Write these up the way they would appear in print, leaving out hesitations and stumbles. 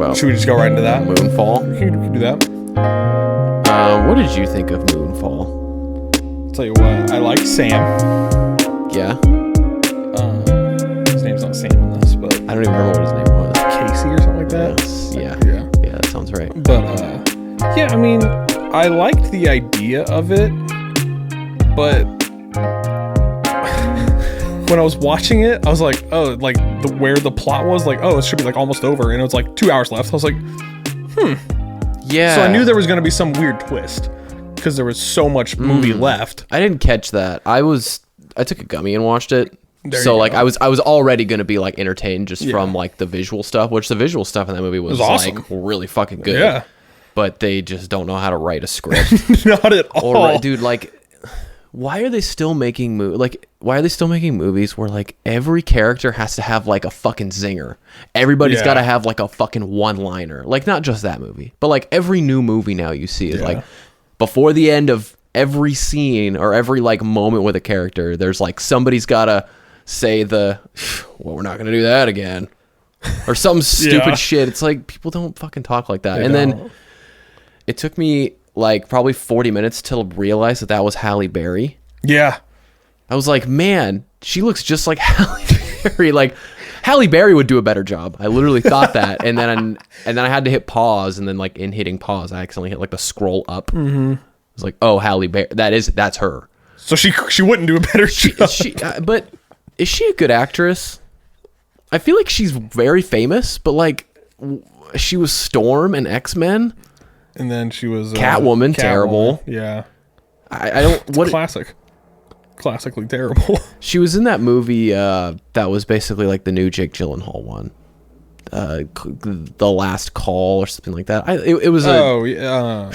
about? Should we just go right into that? Moonfall? We can do that. What did you think of Moonfall? I'll tell you what, I like Sam. Yeah? His name's not Sam in this, but I don't even remember what his name was. Casey or something like that. Yeah, that sounds right. But yeah, I mean, I liked the idea of it, but when I was watching it, I was like, oh, like where the plot was, like, oh, it should be like almost over, and it was like 2 hours left. I was like, Yeah. So I knew there was going to be some weird twist because there was so much movie left. I didn't catch that. I took a gummy and watched it. There So you like go. I was already going to be like entertained just from like the visual stuff, which the visual stuff in that movie was awesome. like really fucking good. Yeah. But they just don't know how to write a script. Not at all. Dude, like, why are they still making why are they still making movies where like every character has to have like a fucking zinger? Everybody's got to have like a fucking one-liner. Like, not just that movie, but like every new movie now you see is like before the end of every scene or every like moment with a character, there's like somebody's got to say well, we're not going to do that again. Or some stupid shit. It's like, people don't fucking talk like that. Then it took me like probably 40 minutes to realize that was Halle Berry. Yeah. I was like, man, she looks just like Halle Berry. Like, Halle Berry would do a better job. I literally thought that. And then I had to hit pause, and then like in hitting pause, I accidentally hit like the scroll up. Mm-hmm. I was like, oh, Halle Berry. That's her. So she wouldn't do a better job. But is she a good actress? I feel like she's very famous, but like she was Storm in X-Men. And then she was Catwoman, terrible. Yeah. I don't. What classically terrible. She was in that movie that was basically like the new Jake Gyllenhaal one, The Last Call or something like that. It was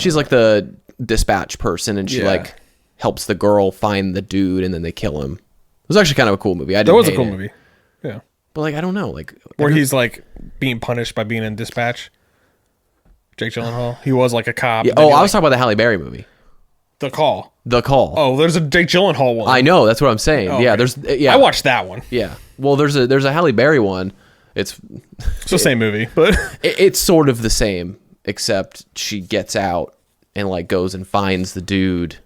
she's like the dispatch person, and she like helps the girl find the dude, and then they kill him. It was actually kind of a cool movie. That was a cool movie. Yeah. But like, I don't know, like where he's like being punished by being in dispatch. Jake Gyllenhaal. He was like a cop. Yeah. Oh, I was talking about the Halle Berry movie. The Call. Oh, there's a Jake Gyllenhaal one. I know, that's what I'm saying. Oh, yeah, okay. I watched that one. Yeah. Well, there's a Halle Berry one. It's the same movie, but it's sort of the same, except she gets out and like goes and finds the dude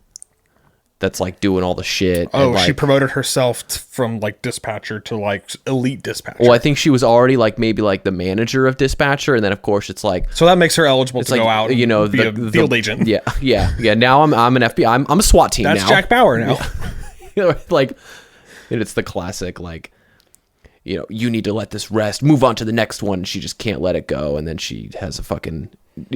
that's like doing all the shit. Oh, and, like, she promoted herself from like dispatcher to like elite dispatcher. Well, I think she was already like maybe like the manager of dispatcher, and then of course it's like, so that makes her eligible to go out. You know, be a field agent. Yeah. Now I'm an FBI. I'm a SWAT team. That's now. Jack Bauer now. Like, and it's the classic like, you know, you need to let this rest, move on to the next one. She just can't let it go, and then she has a fucking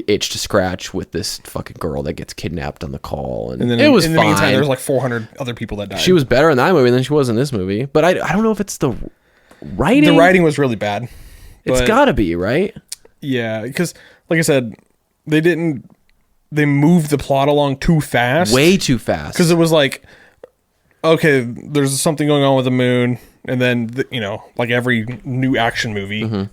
itch to scratch with this fucking girl that gets kidnapped on the call, and then it was fine. In the meantime, there's like 400 other people that died. She was better in that movie than she was in this movie, but I don't know if it's the writing. The writing was really bad. It's gotta be, right? Yeah, because like I said, they moved the plot along too fast, way too fast. Because it was like, okay, there's something going on with the moon, and then like every new action movie.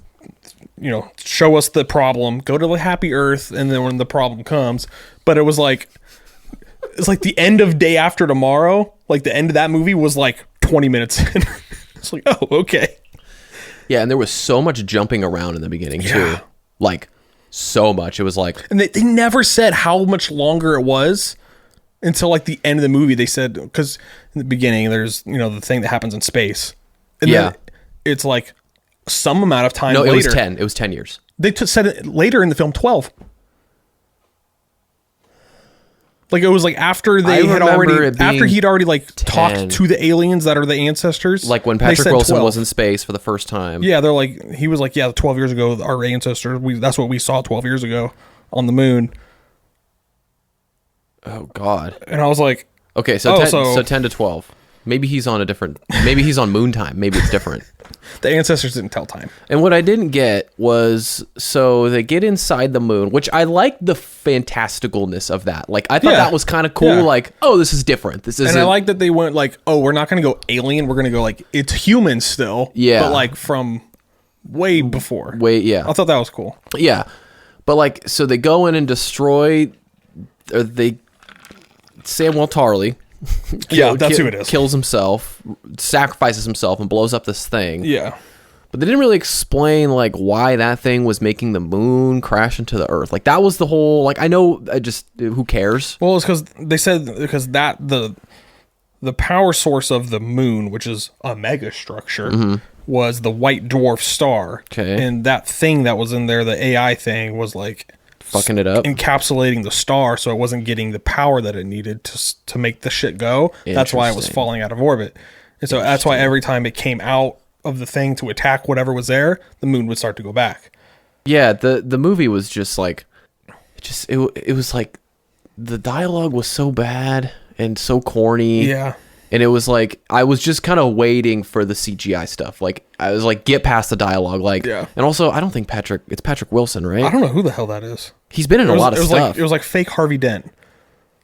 Show us the problem, go to the happy Earth, and then when the problem comes. But it's like the end of Day After Tomorrow. Like the end of that movie was like 20 minutes in. It's like, oh, okay. Yeah, and there was so much jumping around in the beginning too. Like so much. It was like, and they never said how much longer it was until like the end of the movie. They said, because in the beginning there's the thing that happens in space, and then it's like some amount of time later. No, it was 10. It was 10 years. They said it later in the film 12. Like it was like after he'd already like 10. Talked to the aliens that are the ancestors. Like when Patrick Wilson was in space for the first time. Yeah, he was like, 12 years ago, our ancestors, that's what we saw 12 years ago on the moon. Oh God. And I was like, okay, so 10 to 12. Maybe he's on moon time. Maybe it's different. The ancestors didn't tell time. And what I didn't get was, so they get inside the moon, which I like the fantasticalness of that. Like, I thought that was kind of cool. Yeah. Like, oh, this is different. And I like that they went like, oh, we're not going to go alien. We're going to go like, it's human still. Yeah. But like from way before. I thought that was cool. Yeah. But like, so they go in and destroy, Samuel Tarly. That's who it is. Kills himself, sacrifices himself, and blows up this thing. Yeah. But they didn't really explain like why that thing was making the moon crash into the Earth. Like that was the whole. Like I know, who cares? Well, it's because they said that the power source of the moon, which is a mega structure, was the white dwarf star. Okay. And that thing that was in there, the AI thing, was like Fucking it up. encapsulating the star, so it wasn't getting the power that it needed to make the shit go. That's why it was falling out of orbit. And so that's why every time it came out of the thing to attack whatever was there, the moon would start to go back. Yeah, the movie was just like, it was like, the dialogue was so bad and so corny. Yeah. And it was like, I was just kind of waiting for the CGI stuff. Like, I was like, get past the dialogue. Like, yeah. And also, I don't think it's Patrick Wilson, right? I don't know who the hell that is. He's been in a lot of stuff. It was like fake Harvey Dent.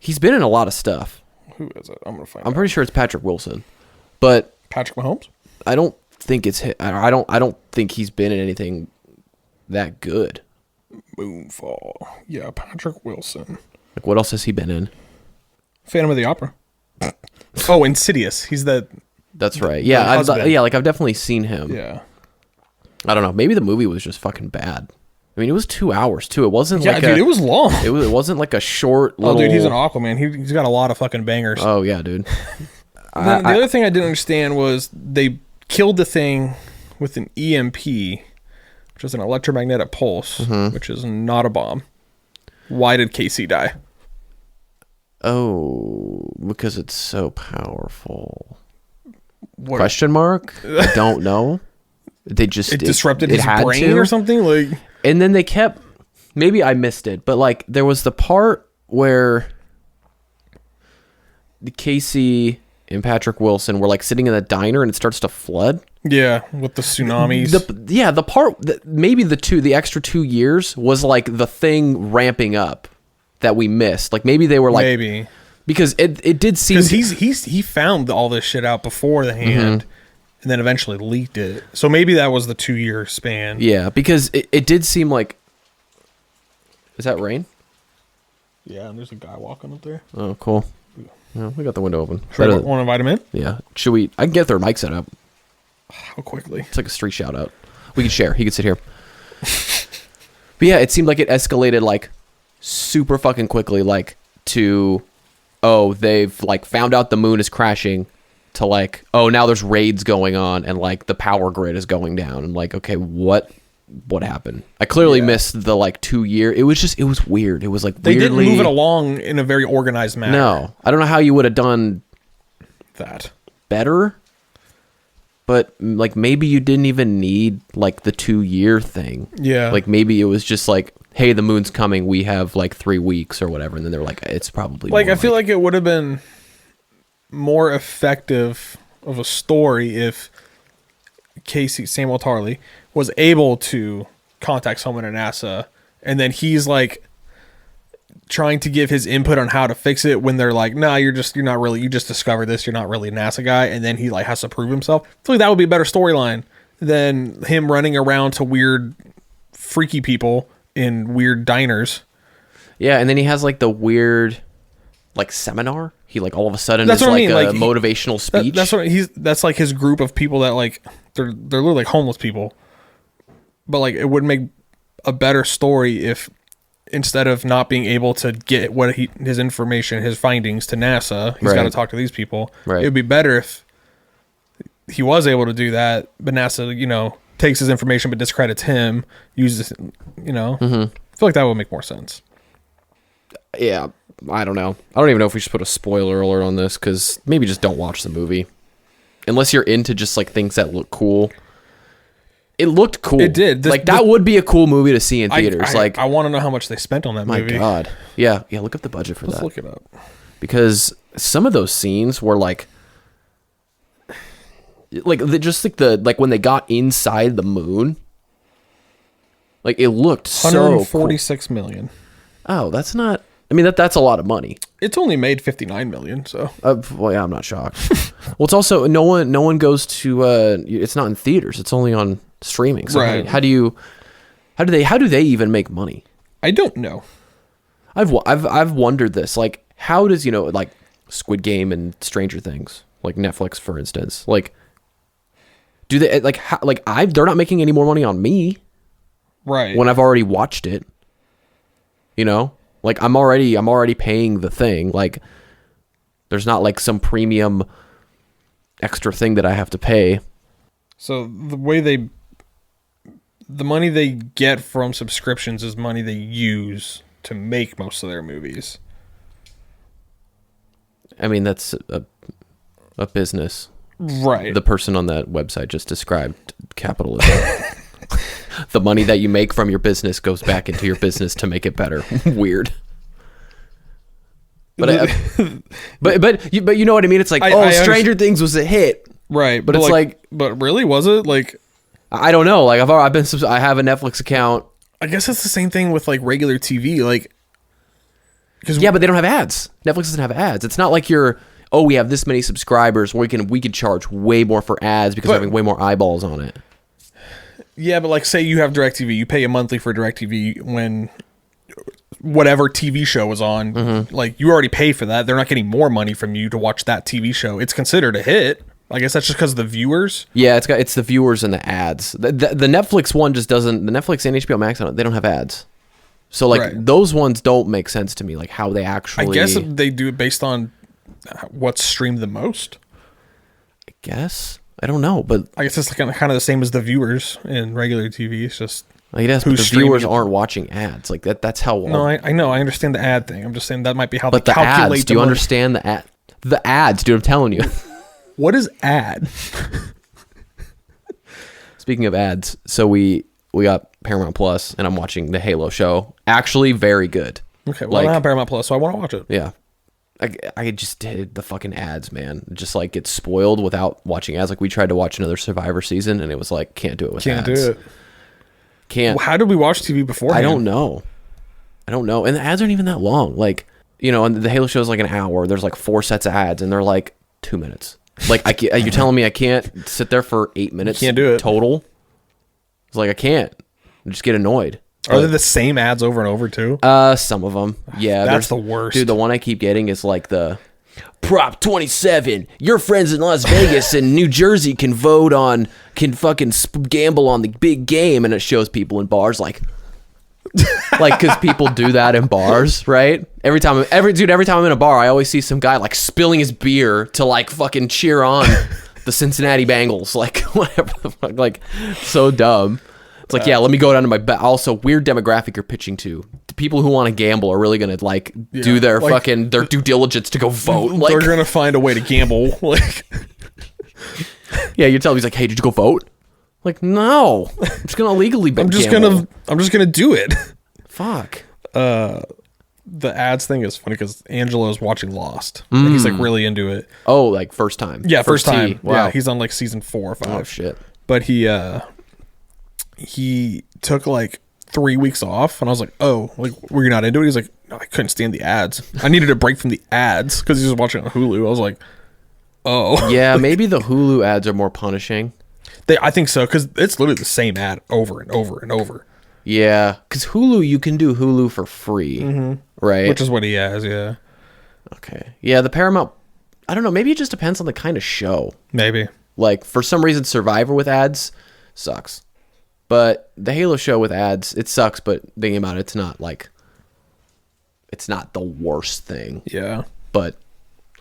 He's been in a lot of stuff. Who is it? I'm I'm pretty sure it's Patrick Wilson. But Patrick Mahomes? I don't think it's I don't think he's been in anything that good. Moonfall. Yeah, Patrick Wilson. Like, what else has he been in? Phantom of the Opera. Oh, Insidious. He's the... That's right. Yeah, I've definitely seen him. Yeah. I don't know. Maybe the movie was just fucking bad. I mean, it was 2 hours too. It wasn't like dude, it was long. It wasn't like a short little... Oh, dude, he's an Aquaman. He's got a lot of fucking bangers. Oh, yeah, dude. The other thing I didn't understand was they killed the thing with an EMP, which is an electromagnetic pulse, which is not a bomb. Why did Casey die? Oh, because it's so powerful. Question mark? I don't know. They just... It disrupted his brain or something? Like, and then they kept... Maybe I missed it, but like there was the part where Casey and Patrick Wilson were like sitting in the diner and it starts to flood. Yeah, with the tsunamis. The part that maybe the extra 2 years was like the thing ramping up that we missed. Like maybe they were like, maybe because it did seem, because he found all this shit out before the hand and then eventually leaked it. So maybe that was the 2 year span. Yeah, because it did seem like, is that rain? Yeah, and there's a guy walking up there. Oh, cool. Yeah, we got the window open. Should I want to invite him in? Yeah. Should we? I can get their mic set up. How quickly? It's like a street shout out. We can share. He can sit here. But yeah, it seemed like it escalated like super fucking quickly, like to, oh, they've like found out the moon is crashing, to like, oh, now there's raids going on and like the power grid is going down, and like, okay, what happened? I clearly missed the like 2 year. It was weird. It was like they didn't move it along in a very organized manner. No, I don't know how you would have done that better. But like maybe you didn't even need like the 2 year thing. Yeah. Like maybe it was just like, hey, the moon's coming. We have like 3 weeks or whatever. And then they're like, it's probably like, I feel like it would have been more effective of a story if Samuel Tarly was able to contact someone at NASA, and then he's like trying to give his input on how to fix it when they're like, nah, you just discovered this, you're not really a NASA guy, and then he like has to prove himself. I feel like that would be a better storyline than him running around to weird freaky people in weird diners. Yeah, and then he has like the weird like seminar. He like all of a sudden that's is like a motivational speech. That's like his group of people that like they're literally like homeless people. But like it would make a better story if instead of not being able to get his information, his findings to NASA, he's got to talk to these people. Right. It would be better if he was able to do that, but NASA, takes his information but discredits him, uses, I feel like that would make more sense. Yeah, I don't know. I don't even know if we should put a spoiler alert on this, because maybe just don't watch the movie. Unless you're into just like things that look cool. It looked cool. It did. That would be a cool movie to see in theaters. I want to know how much they spent on that movie. My God. Yeah. Look up the budget for that. Let's look it up. Because some of those scenes were like when they got inside the moon, like it looked so 146 million. Oh, that's not. I mean that's a lot of money. It's only made 59 million, so. Well, yeah, I'm not shocked. Well, it's also no one goes to. It's not in theaters. It's only on streaming. So right. How do they even make money? I don't know. I've wondered this. Like, how does Squid Game and Stranger Things, like Netflix, for instance, like, Do they like how, like they're not making any more money on me Right. when I've already watched it. You know? Like I'm already paying the thing. Like there's not like some premium extra thing that I have to pay. So the money they get from subscriptions is money they use to make most of their movies. I mean, that's a business. Right. The person on that website just described capitalism. The money that you make from your business goes back into your business to make it better. Weird. But you know what I mean? It's like, Stranger Things was a hit. Right. But it's like, but really, was it? Like, I don't know. Like I have a Netflix account. I guess it's the same thing with like regular TV. Like, yeah, but they don't have ads. Netflix doesn't have ads. It's not like we have this many subscribers. We can charge way more for ads because we're having way more eyeballs on it. Yeah, but like say you have DirecTV, you pay a monthly for DirecTV when whatever TV show is on. Mm-hmm. Like you already pay for that. They're not getting more money from you to watch that TV show. It's considered a hit. I guess that's just because of the viewers. Yeah, it's the viewers and the ads. The Netflix one just doesn't. The Netflix and HBO Max on it, they don't have ads. So like those ones don't make sense to me. Like how they actually. I guess they do it based on what's streamed the most. I guess I don't know, but I guess it's kind of the same as the viewers in regular TV. It's just I guess the viewers aren't watching ads like that. That's how. No, I know. I understand the ad thing. I'm just saying that might be how they calculate ads. Do you understand the ad? The ads, dude. I'm telling you. What is ad? Speaking of ads, so we got Paramount Plus, and I'm watching the Halo show. Actually, very good. Okay, well, I don't have Paramount Plus, so I want to watch it. Yeah. I just did the fucking ads, man. Just like get spoiled without watching ads. Like we tried to watch another Survivor season, and it was like, can't do it with ads. Can't do it. Can't. Well, how did we watch TV before? I don't know. And the ads aren't even that long. Like, and the Halo show is like an hour. There's like 4 sets of ads, and they're like 2 minutes. Like you're telling me I can't sit there for 8 minutes? Can't do it total. It's like I can't. I just get annoyed. Are they the same ads over and over too? Some of them. Yeah, that's the worst. Dude, the one I keep getting is like the Prop 27. Your friends in Las Vegas and New Jersey can fucking gamble on the big game, and it shows people in bars like because people do that in bars, right? Every time I'm in a bar, I always see some guy like spilling his beer to like fucking cheer on the Cincinnati Bengals, like whatever the fuck, like so dumb. It's like, yeah, let me go down to my also weird demographic you're pitching to. The people who want to gamble are really gonna like do their fucking their due diligence to go vote. Like they're gonna find a way to gamble. Like, yeah, you're telling me, he's like, hey, did you go vote? Like, no, I'm just gonna illegally I'm just gonna do it. Fuck. The ads thing is funny because Angelo's watching Lost. And he's like really into it. Oh, like first time. Yeah, first time. Wow. Yeah, he's on like season 4 or 5. Oh shit. But he took like 3 weeks off, and I was like, oh, like were you not into it? He's like, no, I couldn't stand the ads. I needed a break from the ads because he was watching on Hulu. I was like, oh. Yeah, maybe the Hulu ads are more punishing. I think so, because it's literally the same ad over and over and over. Yeah, because Hulu, you can do Hulu for free, right? Which is what he has, yeah. Okay. Yeah, the Paramount, I don't know, maybe it just depends on the kind of show. Maybe. Like, for some reason, Survivor with ads sucks. But the Halo show with ads, it sucks, but thinking about it, it's not the worst thing. Yeah. But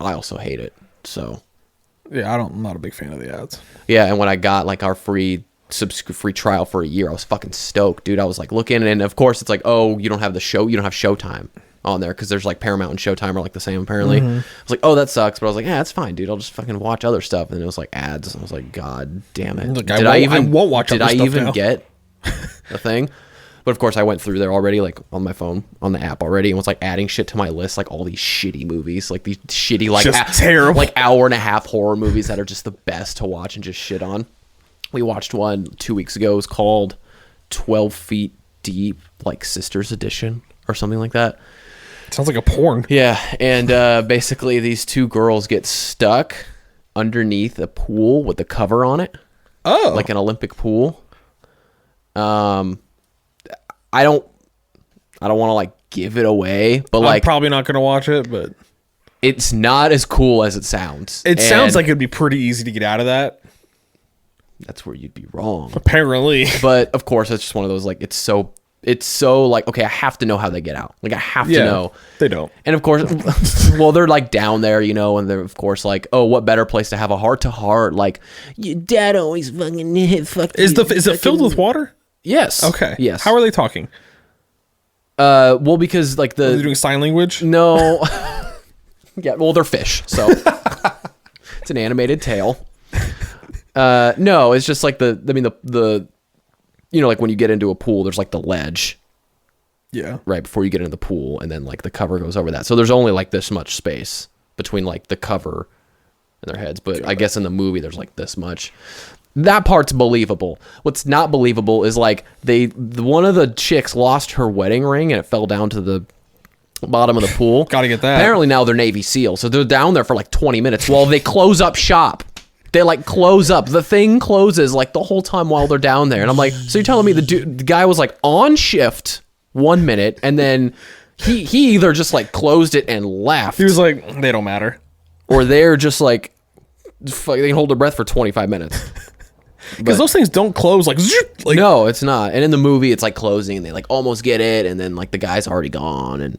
I also hate it, so. Yeah, I'm not a big fan of the ads. Yeah, and when I got like our free trial for a year, I was fucking stoked, dude. I was like looking, and of course it's like, oh, you don't have Showtime on there because there's like Paramount and Showtime are like the same apparently. I was like, oh, that sucks, but I was like, yeah, that's fine, dude. I'll just fucking watch other stuff, and it was like ads. And I was like, god damn it. Look, I won't watch. Did I even get a thing? But of course, I went through there already, like on my phone, on the app already, and was like adding shit to my list, like all these shitty movies, like these shitty, like terrible, like hour and a half horror movies that are just the best to watch and just shit on. We watched one 2 weeks ago. It was called 12 Feet Deep, like Sisters Edition or something like that. Sounds like a porn. Yeah, and basically these two girls get stuck underneath a pool with a cover on it. Oh, like an Olympic pool. I don't want to like give it away, but like I'm probably not going to watch it, but it's not as cool as it sounds. It sounds like it'd be pretty easy to get out of that. that's where you'd be wrong. Apparently. But of course, it's just one of those, like, it's so like, okay, I have to know how they get out. Like, I have to know. They don't. And of course, well, they're like down there, you know, and they're of course like, oh, what better place to have a heart to heart? Like, your dad always fucking Is it filled with water? Yes. Okay. Yes. How are they talking? Well, because like Are they doing sign language? No. Yeah, well, they're fish, so it's an animated tale. No, it's just like the you know, like when you get into a pool, there's like the ledge. Yeah. Right before you get into the pool, and then like the cover goes over that. So there's only like this much space between like the cover and their heads. But I guess in the movie there's like this much. That part's believable. What's not believable is like one of the chicks lost her wedding ring and it fell down to the bottom of the pool. Gotta get that. Apparently now they're Navy SEAL, so they're down there for like 20 minutes while they close up shop. They like close up. The thing closes like the whole time while they're down there. And I'm like, so you're telling me the guy was like on shift 1 minute and then he either just like closed it and left. He was like, they don't matter. Or they're just like, they can hold their breath for 25 minutes. Because those things don't close like no, it's not. And in the movie, it's like closing and they like almost get it. And then like the guy's already gone. And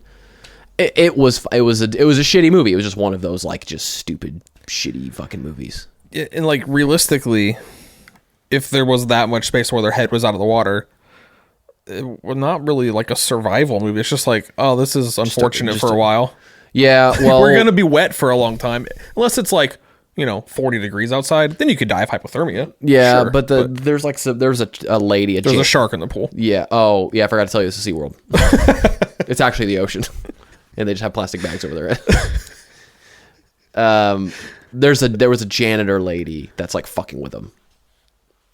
it was a shitty movie. It was just one of those like just stupid, shitty fucking movies. And like realistically, if there was that much space where their head was out of the water, it was not really like a survival movie. It's just like, oh, this is unfortunate for a while. Yeah, well, we're gonna be wet for a long time, unless it's like 40 degrees outside. Then you could die of hypothermia. Yeah, sure, but there's a lady. There's a shark in the pool. Yeah. Oh, yeah. I forgot to tell you, it's a SeaWorld. It's actually the ocean, and they just have plastic bags over their head. There was a janitor lady that's like fucking with them.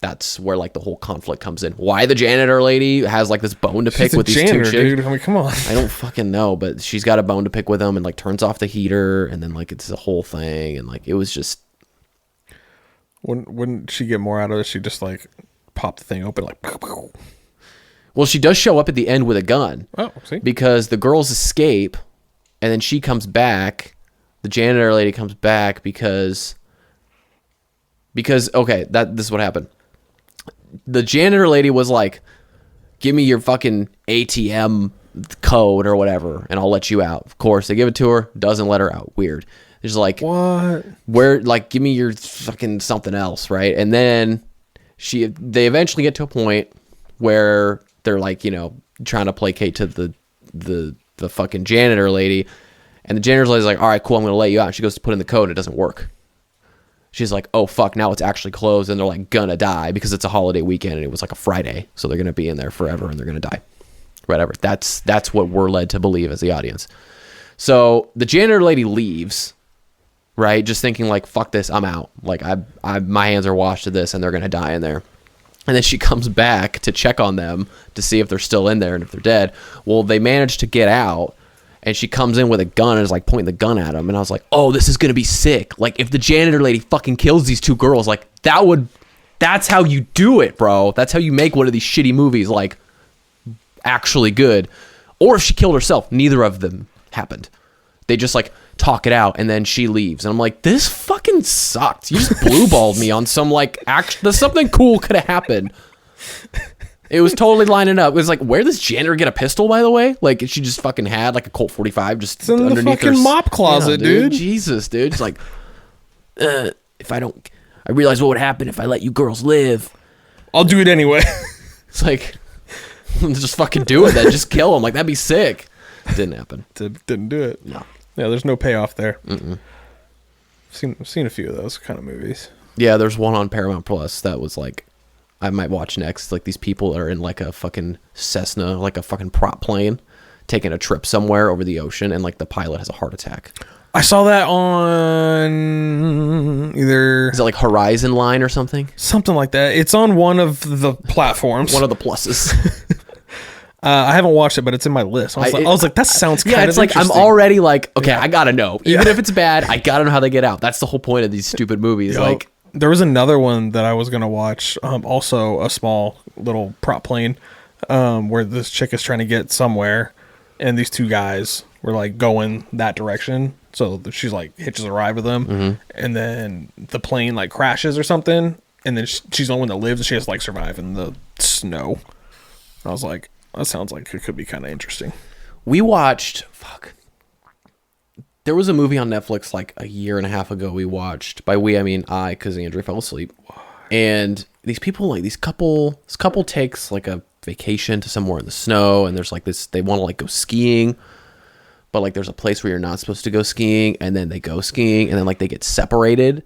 That's where like the whole conflict comes in. Why the janitor lady has like this bone to pick with these two chicks? Dude. I mean, come on. I don't fucking know, but she's got a bone to pick with them and like turns off the heater and then like it's a whole thing and like it was just. Wouldn't she get more out of it? She just like pop the thing open like. Well, she does show up at the end with a gun. Oh, see. Because the girls escape, and then she comes back. The janitor lady comes back because okay, this is what happened. The janitor lady was like, "Give me your fucking ATM code or whatever, and I'll let you out." Of course, they give it to her. Doesn't let her out. Weird. There's like, what? Where like, give me your fucking something else, right? And then they eventually get to a point where they're like, trying to placate to the fucking janitor lady. And the janitor lady's like, all right, cool, I'm going to let you out. And she goes to put in the code and it doesn't work. She's like, oh, fuck, now it's actually closed. And they're like, gonna die because it's a holiday weekend and it was like a Friday. So they're going to be in there forever and they're going to die. Whatever. That's what we're led to believe as the audience. So the janitor lady leaves, right? Just thinking like, fuck this, I'm out. Like, my hands are washed to this and they're going to die in there. And then she comes back to check on them to see if they're still in there and if they're dead. Well, they managed to get out. And she comes in with a gun and is like pointing the gun at him. And I was like, oh, this is going to be sick. Like if the janitor lady fucking kills these two girls, like that's how you do it, bro. That's how you make one of these shitty movies like actually good. Or if she killed herself, neither of them happened. They just like talk it out and then she leaves. And I'm like, this fucking sucked. You just blue-balled me on some like something cool could have happened. It was totally lining up. It was like, where does janitor get a pistol, by the way? Like, she just fucking had like a Colt 45 just in underneath the fucking mop closet, dude. Jesus, dude. It's like, I realize what would happen if I let you girls live. I'll do it anyway. It's like, just fucking do it then. Just kill him. Like, that'd be sick. Didn't happen. Didn't do it. No. Yeah, there's no payoff there. Mm-mm. I've seen a few of those kind of movies. Yeah, there's one on Paramount Plus that was like, I might watch next. Like these people are in like a fucking Cessna, like a fucking prop plane, taking a trip somewhere over the ocean, and like the pilot has a heart attack. I saw that on either... Is it like Horizon Line or something? Something like that. It's on one of the platforms. One of the pluses. I haven't watched it, but it's in my list. I was like, that sounds kind of it's like, I'm already like, okay, I gotta know. Even if it's bad, I gotta know how they get out. That's the whole point of these stupid movies. Like... There was another one that I was going to watch, also a small little prop plane, where this chick is trying to get somewhere, and these two guys were, like, going that direction. So she's, like, hitches a ride with them, and then the plane, like, crashes or something, and then she's the only one that lives, and she has to like survive in the snow. I was like, that sounds like it could be kind of interesting. We watched there was a movie on Netflix like a year and a half ago we watched. By we I mean I, because Andrew fell asleep. And these people, like this couple takes like a vacation to somewhere in the snow, and there's like this, they want to like go skiing, but like there's a place where you're not supposed to go skiing, and then they go skiing, and then like they get separated,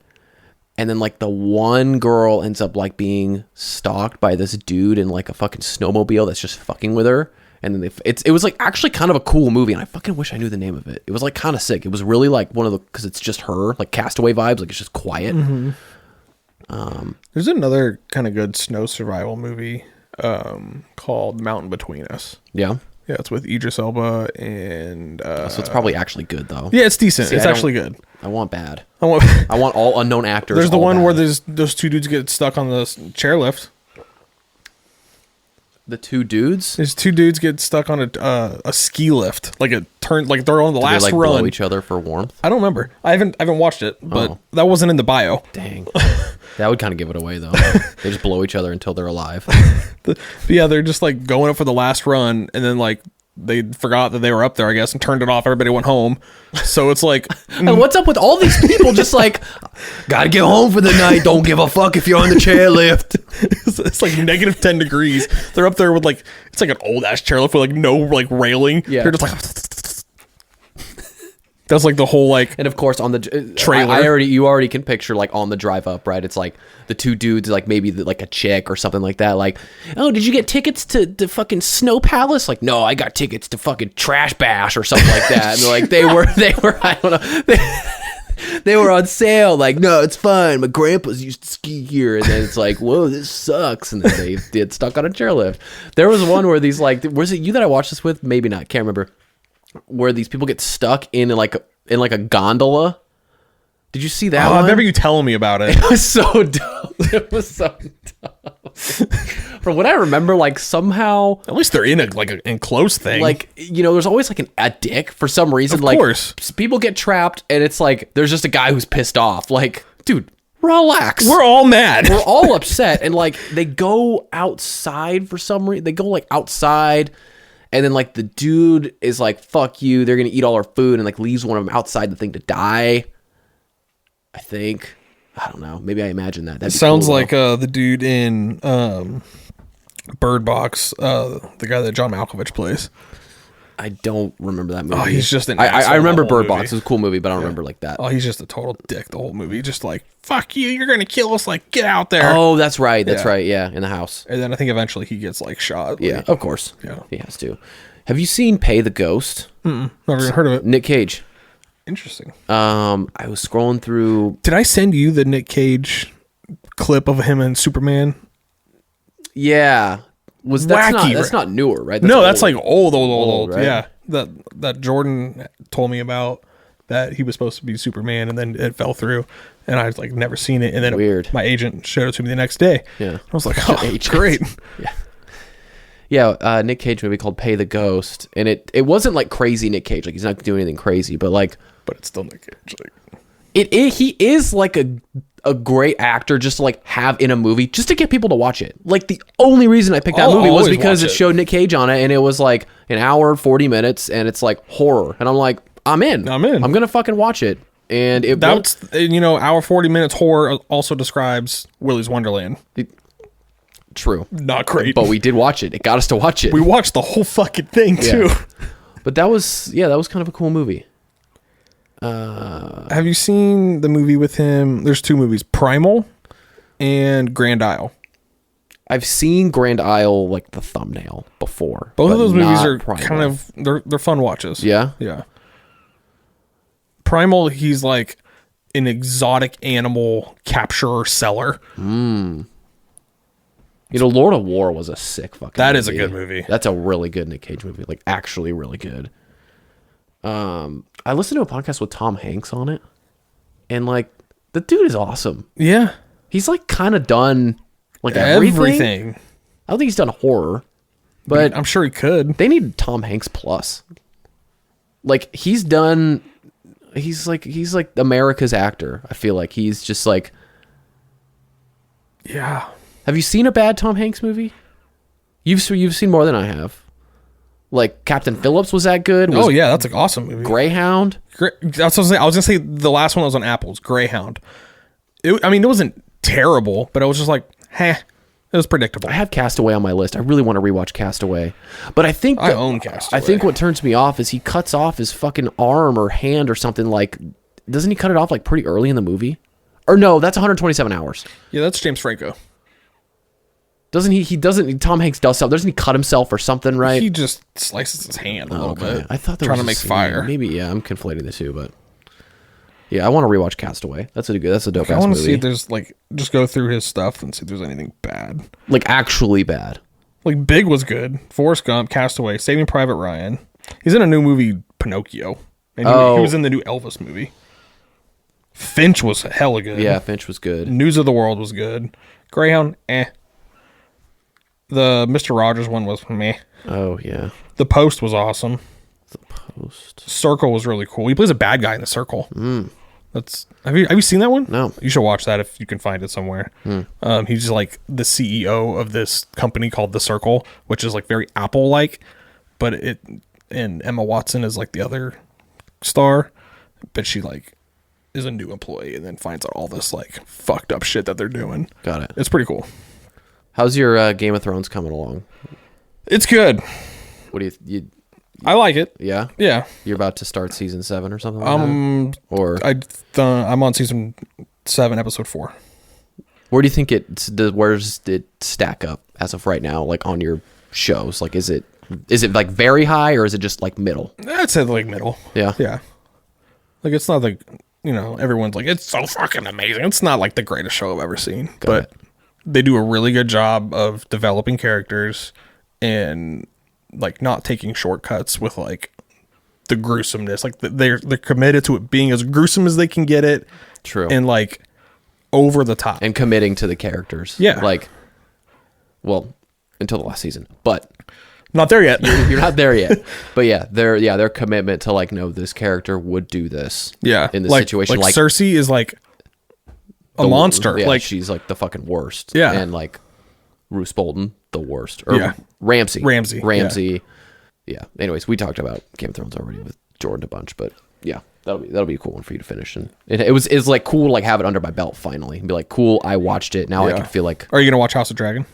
and then like the one girl ends up like being stalked by this dude in like a fucking snowmobile that's just fucking with her. And then it was like actually kind of a cool movie, and I fucking wish I knew the name of it. It was like kind of sick. It was really like one of the, because it's just her, like Castaway vibes, like it's just quiet. Mm-hmm. There's another kind of good snow survival movie called Mountain Between Us. Yeah. Yeah, it's with Idris Elba and... so it's probably actually good, though. Yeah, it's decent. See, it's actually good. I want bad. I want all unknown actors. There's the one bad. where those two dudes get stuck on the chairlift. The two dudes? There's two dudes get stuck on a ski lift. Like a turn, like they're on the last they, like, run. Blow each other for warmth? I don't remember. I haven't watched it, but that wasn't in the bio. Dang. That would kind of give it away, though. They just blow each other until they're alive. But yeah, they're just like going up for the last run, and then like they forgot that they were up there, I guess, and turned it off. Everybody went home. So it's like, and what's up with all these people just like, gotta get home for the night, don't give a fuck if you're on the chairlift. It's like negative 10 degrees. They're up there with like, it's like an old ass chairlift with like no like railing. Yeah. They're just like, that's like the whole like, and of course on the trailer. you already can picture like on the drive up, right? It's like the two dudes, like maybe like a chick or something like that. Like, oh, did you get tickets to the fucking Snow Palace? Like, no, I got tickets to fucking Trash Bash or something like that. And they're like, they were, I don't know. They were on sale. Like, no, it's fine. My grandpa's used to ski here. And then it's like, whoa, this sucks. And then they get stuck on a chairlift. There was one where these like, was it you that I watched this with? Maybe not. Can't remember. Where these people get stuck in like a gondola. Did you see that one? I remember you telling me about it. It was so dope. It was so dope. From what I remember, like somehow, at least they're in a like an enclosed thing. like, you know, there's always like a dick for some reason. Of like, course. People get trapped, and it's like there's just a guy who's pissed off. Like, dude, relax. We're all mad. We're all upset, and like they go outside for some reason. They go like outside. And then, like, the dude is like, fuck you, they're going to eat all our food, and, like, leaves one of them outside the thing to die. I think. I don't know. Maybe I imagine that. That sounds cool, like the dude in Bird Box, the guy that John Malkovich plays. I don't remember that movie. Oh, he's just an I remember Bird movie. Box. It was a cool movie, but I don't remember like that. Oh, he's just a total dick the whole movie. Just like, fuck you, you're going to kill us. Like, get out there. Oh, that's right. That's right. Yeah, in the house. And then I think eventually he gets, like, shot. Yeah, like, of course. Yeah. He has to. Have you seen Pay the Ghost? Never even heard of it. Nick Cage. Interesting. I was scrolling through. Did I send you the Nick Cage clip of him and Superman? Yeah. That's not newer, right? That's like old. Right? Yeah. That Jordan told me about, that he was supposed to be Superman, and then it fell through, and I was like never seen it, and then Weird. My agent showed it to me the next day. Yeah. I was like, oh, great. Yeah. Nick Cage movie called Pay the Ghost, and it wasn't like crazy Nick Cage, like he's not doing anything crazy, but like, but it's still Nick Cage. Like, he is like a great actor just to like have in a movie just to get people to watch it. Like the only reason I picked that movie was because it showed Nick Cage on it, and it was like an hour, 40 minutes, and it's like horror, and I'm like, I'm in. I'm gonna fucking watch it. And that's hour 40 minutes horror also describes Willy's Wonderland. True. Not great. But we did watch it. It got us to watch it. We watched the whole fucking thing too. But that was kind of a cool movie. Have you seen the movie with him? There's two movies, Primal and Grand Isle. I've seen Grand Isle, like the thumbnail before. Both of those movies are Primal. kind of they're fun watches. Yeah. Yeah. Primal, he's like an exotic animal capturer seller. Lord of War was a sick fucking movie. That is a good movie. That's a really good Nick Cage movie. Like, actually really good. I listened to a podcast with Tom Hanks on it, and like the dude is awesome. Yeah. He's like kind of done like everything. I don't think he's done horror, but I'm sure he could. They need Tom Hanks plus. Like he's like America's actor. I feel like he's just like Yeah. Have you seen a bad Tom Hanks movie? You've seen more than I have. Like Captain Phillips, was that good? Oh yeah, that's an awesome movie. Greyhound. That's what I was saying. I was gonna say the last one that was on Apple's Greyhound. It wasn't terrible, but it was just like, it was predictable. I have Castaway on my list. I really want to rewatch Castaway, but I think I own Castaway. I think what turns me off is he cuts off his fucking arm or hand or something. Like, doesn't he cut it off like pretty early in the movie? Or no, that's 127 hours. Yeah, that's James Franco. Doesn't he? He doesn't. Tom Hanks does something. Doesn't he cut himself or something? Right? He just slices his hand a little bit. I thought trying to make fire. Maybe yeah. I'm conflating the two, but yeah, I want to rewatch Castaway. That's a dope ass movie. I want to see if there's like just go through his stuff and see if there's anything bad. Like actually bad. Like Big was good. Forrest Gump, Castaway, Saving Private Ryan. He's in a new movie, Pinocchio, and he was in the new Elvis movie. Finch was hella good. Yeah, Finch was good. News of the World was good. Greyhound, The Mr. Rogers one was meh. Oh yeah. The Post was awesome. The Post. Circle was really cool. He plays a bad guy in The Circle. That's have you seen that one? No. You should watch that if you can find it somewhere. He's like the CEO of this company called The Circle, which is like very Apple like, but and Emma Watson is like the other star, but she like is a new employee and then finds out all this like fucked up shit that they're doing. Got it. It's pretty cool. How's your Game of Thrones coming along? It's good. What do you I like it. yeah? Yeah. You're about to start season 7 or something like that? Or I'm on season 7, episode 4. where do you think where does it stack up as of right now, like on your shows? Like is it like very high or is it just like middle? I'd say like middle. Yeah. Yeah. Like it's not like, everyone's like, it's so fucking amazing. It's not like the greatest show I've ever seen. But they do a really good job of developing characters and like not taking shortcuts with like the gruesomeness. Like they're committed to it being as gruesome as they can get it. True. And like over the top. And committing to the characters. Yeah. Like, well, until the last season, but not there yet. you're not there yet. But yeah, their commitment to like, no, this character would do this. Yeah. In this situation, like Cersei is like a monster. Yeah, like she's like the fucking worst. Yeah. And like Roose Bolton, the worst. Or Ramsay. Yeah. Anyways, we talked about Game of Thrones already with Jordan a bunch, but yeah, that'll be a cool one for you to finish. And it's like cool to like have it under my belt finally and be like, cool, I watched it. Now I can feel like. Are you gonna watch House of Dragon?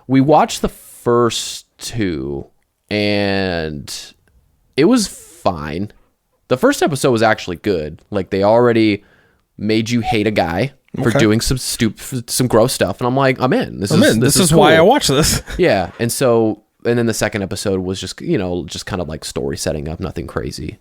We watched the first 2 and it was fine. The first episode was actually good. Like they already made you hate a guy for doing some gross stuff, and I'm like, I'm in. This is cool. Why I watch this. Yeah, and then the second episode was just just kind of like story setting up, nothing crazy.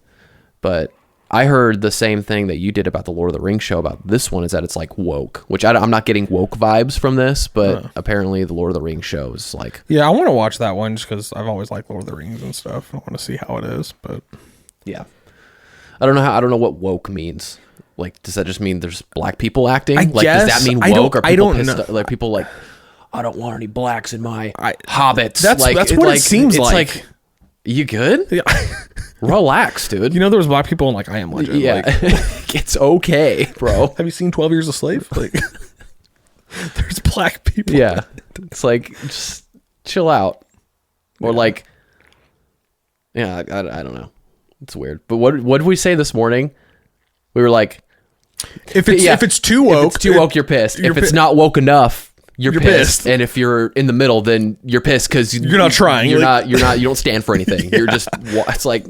But I heard the same thing that you did about the Lord of the Rings show about this one, is that it's like woke, which I'm not getting woke vibes from this, but apparently the Lord of the Rings show is like. Yeah, I want to watch that one just because I've always liked Lord of the Rings and stuff. I want to see how it is, but yeah, I don't know what woke means. Like, does that just mean there's black people acting? Does that mean woke? I don't know. Like people like, I don't want any blacks in my hobbits. That's what it seems like. You good? Yeah. Relax, dude. There was black people in like I Am Legend. Yeah, it's okay, bro. Have you seen 12 Years a Slave? Like, there's black people. Yeah, it's like just chill out, or like, yeah, I don't know. It's weird. But what did we say this morning? We were like, if it's too woke, you're pissed. If it's not woke enough, you're pissed. And if you're in the middle, then you're pissed because you're not trying. You're not. You don't stand for anything. You're just. It's like,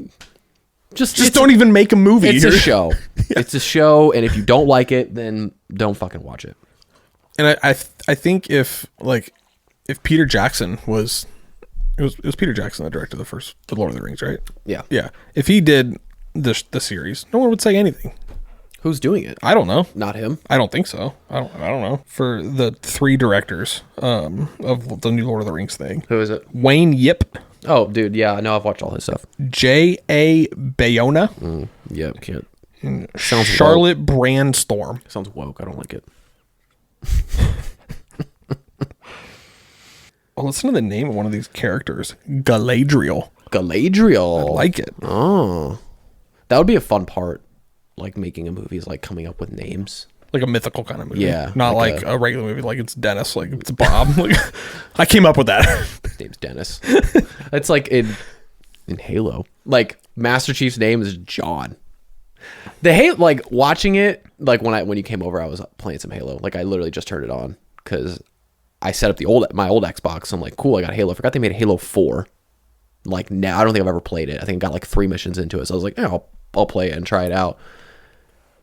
just don't even make a movie. It's a show. Yeah. It's a show, and if you don't like it, then don't fucking watch it. And I think if Peter Jackson was Peter Jackson that directed the Lord of the Rings, right? Yeah. Yeah. If he did the series, no one would say anything. Who's doing it? I don't know. Not him. I don't think so. I don't know. For the 3 directors of the new Lord of the Rings thing. Who is it? Wayne Yip. Oh, dude, yeah, I know. I've watched all his stuff. J.A. Bayona. Yep, can't. Sounds Charlotte woke. Brandstorm. Sounds woke. I don't like it. Well, listen to the name of one of these characters. Galadriel. Galadriel. I like it. Oh. That would be a fun part. Like making a movie is like coming up with names. like a mythical kind of movie. Yeah, not like a regular movie. Like it's Dennis. Like it's Bob. Like, I came up with that. His name's Dennis. It's like in Halo. Like Master Chief's name is John. The Halo, like watching it, like when you came over, I was playing some Halo. Like I literally just turned it on because I set up my old Xbox. I'm like, cool, I got Halo. I forgot they made Halo 4. Like now, I don't think I've ever played it. I think I got like 3 missions into it. So I was like, yeah, I'll play it and try it out.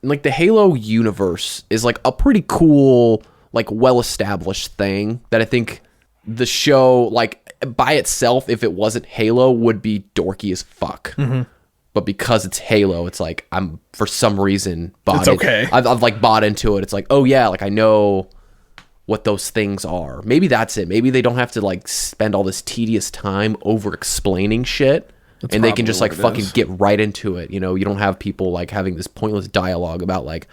And like the Halo universe is like a pretty cool, like well-established thing that I think the show, like by itself, if it wasn't Halo, would be dorky as fuck. Mm-hmm. But because it's Halo, it's like I'm for some reason bought. It's okay. I've like bought into it. It's like, oh yeah, like I know what those things are. Maybe that's it. Maybe they don't have to like spend all this tedious time over explaining shit. That's and they can just like fucking get right into it. You know, you don't have people like having this pointless dialogue about like,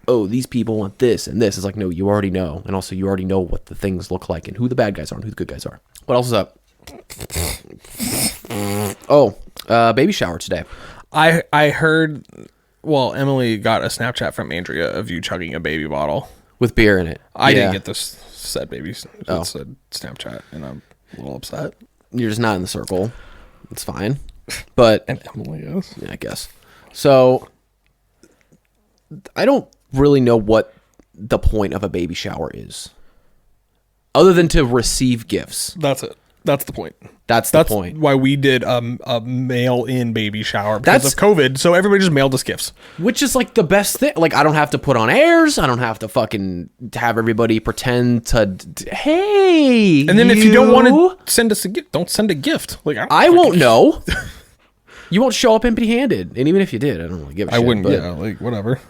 oh, these people want this and this. It's like, no, you already know. And also you already know what the things look like and who the bad guys are and who the good guys are. What else is up? Baby shower today. I heard, well, Emily got a Snapchat from Andrea of you chugging a baby bottle. With beer in it. I didn't get this said baby. It said Snapchat, and I'm a little upset. You're just not in the circle. It's fine. But and Emily is. Yeah, I guess. So I don't really know what the point of a baby shower is. Other than to receive gifts. That's it. That's the point. That's the point. Why we did a mail-in baby shower because of COVID. So everybody just mailed us gifts, which is like the best thing. Like I don't have to put on airs. I don't have to fucking have everybody pretend to. Hey, and then if you don't want to send us a gift, don't send a gift. Like I won't know. You won't show up empty-handed, and even if you did, I don't really give a shit. I wouldn't. But, yeah, like whatever.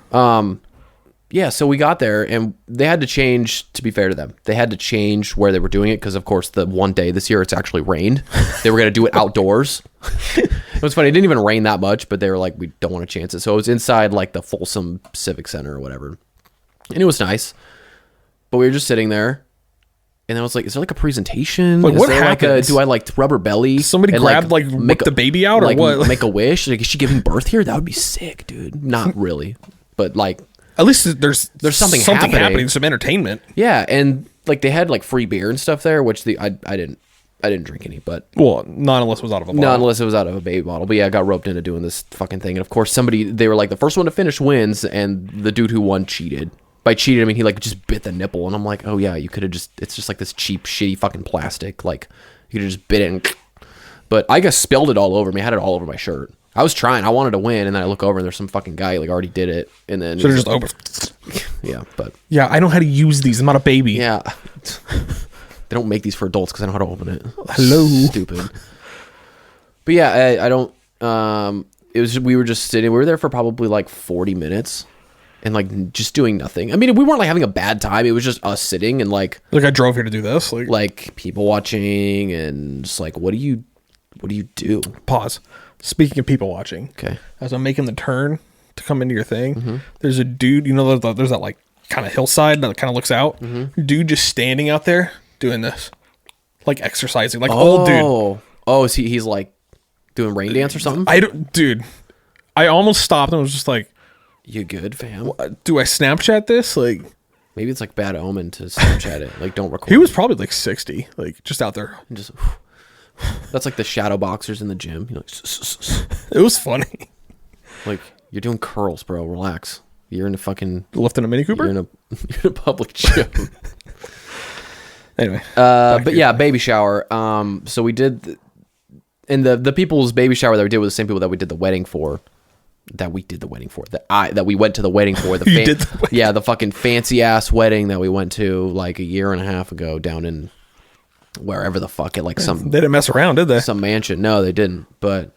Yeah, so we got there, and they had to change, to be fair to them, they had to change where they were doing it, because, of course, the one day this year, it's actually rained. They were going to do it outdoors. It was funny. It didn't even rain that much, but they were like, we don't want to chance it. So it was inside, like, the Folsom Civic Center or whatever. And it was nice. But we were just sitting there, and I was like, is there, like, a presentation? Like, is what there, happens? do I, like, rubber belly? Somebody and, grabbed, like whip the baby out, or what? Make a wish? Like, is she giving birth here? That would be sick, dude. Not really. But, like... At least there's something happening, some entertainment. Yeah, and like they had like free beer and stuff there, which I didn't drink any, but not unless it was out of a bottle. Not unless it was out of a baby bottle. But yeah, I got roped into doing this fucking thing, and of course they were like the first one to finish wins, and the dude who won cheated. By cheated, I mean he like just bit the nipple, and I'm like, oh yeah, you could have just. It's just like this cheap, shitty fucking plastic. Like you could have just bit it, and, but I just spilled it all over me. I had it all over my shirt. I was trying. I wanted to win, and then I look over, and there's some fucking guy like already did it, and then so they're just open. Yeah, but yeah, I know how to use these. I'm not a baby. Yeah, they don't make these for adults because I know how to open it. Hello, stupid. But yeah, I don't. It was we were just sitting. We were there for probably like 40 minutes, and like just doing nothing. I mean, we weren't like having a bad time. It was just us sitting and like I drove here to do this. Like people watching and just like, what do you do? Pause. Speaking of people watching, okay. As I'm making the turn to come into your thing, there's a dude. You know, there's that like kind of hillside that kind of looks out. Dude just standing out there doing this, like exercising, like old dude. Oh, is he's like doing rain dance or something? Dude. I almost stopped and was just like, "You good, fam? Do I Snapchat this? Like, maybe it's like bad omen to Snapchat it. Like, don't record." He was probably like 60, like just out there, and just. That's like the shadow boxers in the gym. You know, it was funny. Like you're doing curls, bro. Relax. You're in a fucking lifting a Mini Cooper. You're in a public gym. Anyway, but yeah, baby shower. So we did, and the people's baby shower that we did were the same people that we did the wedding for. That we went to the wedding for. Yeah, the fucking fancy ass wedding that we went to like a year and a half ago down in. Wherever the fuck it like some they didn't mess around, did they? Some mansion. No, they didn't. But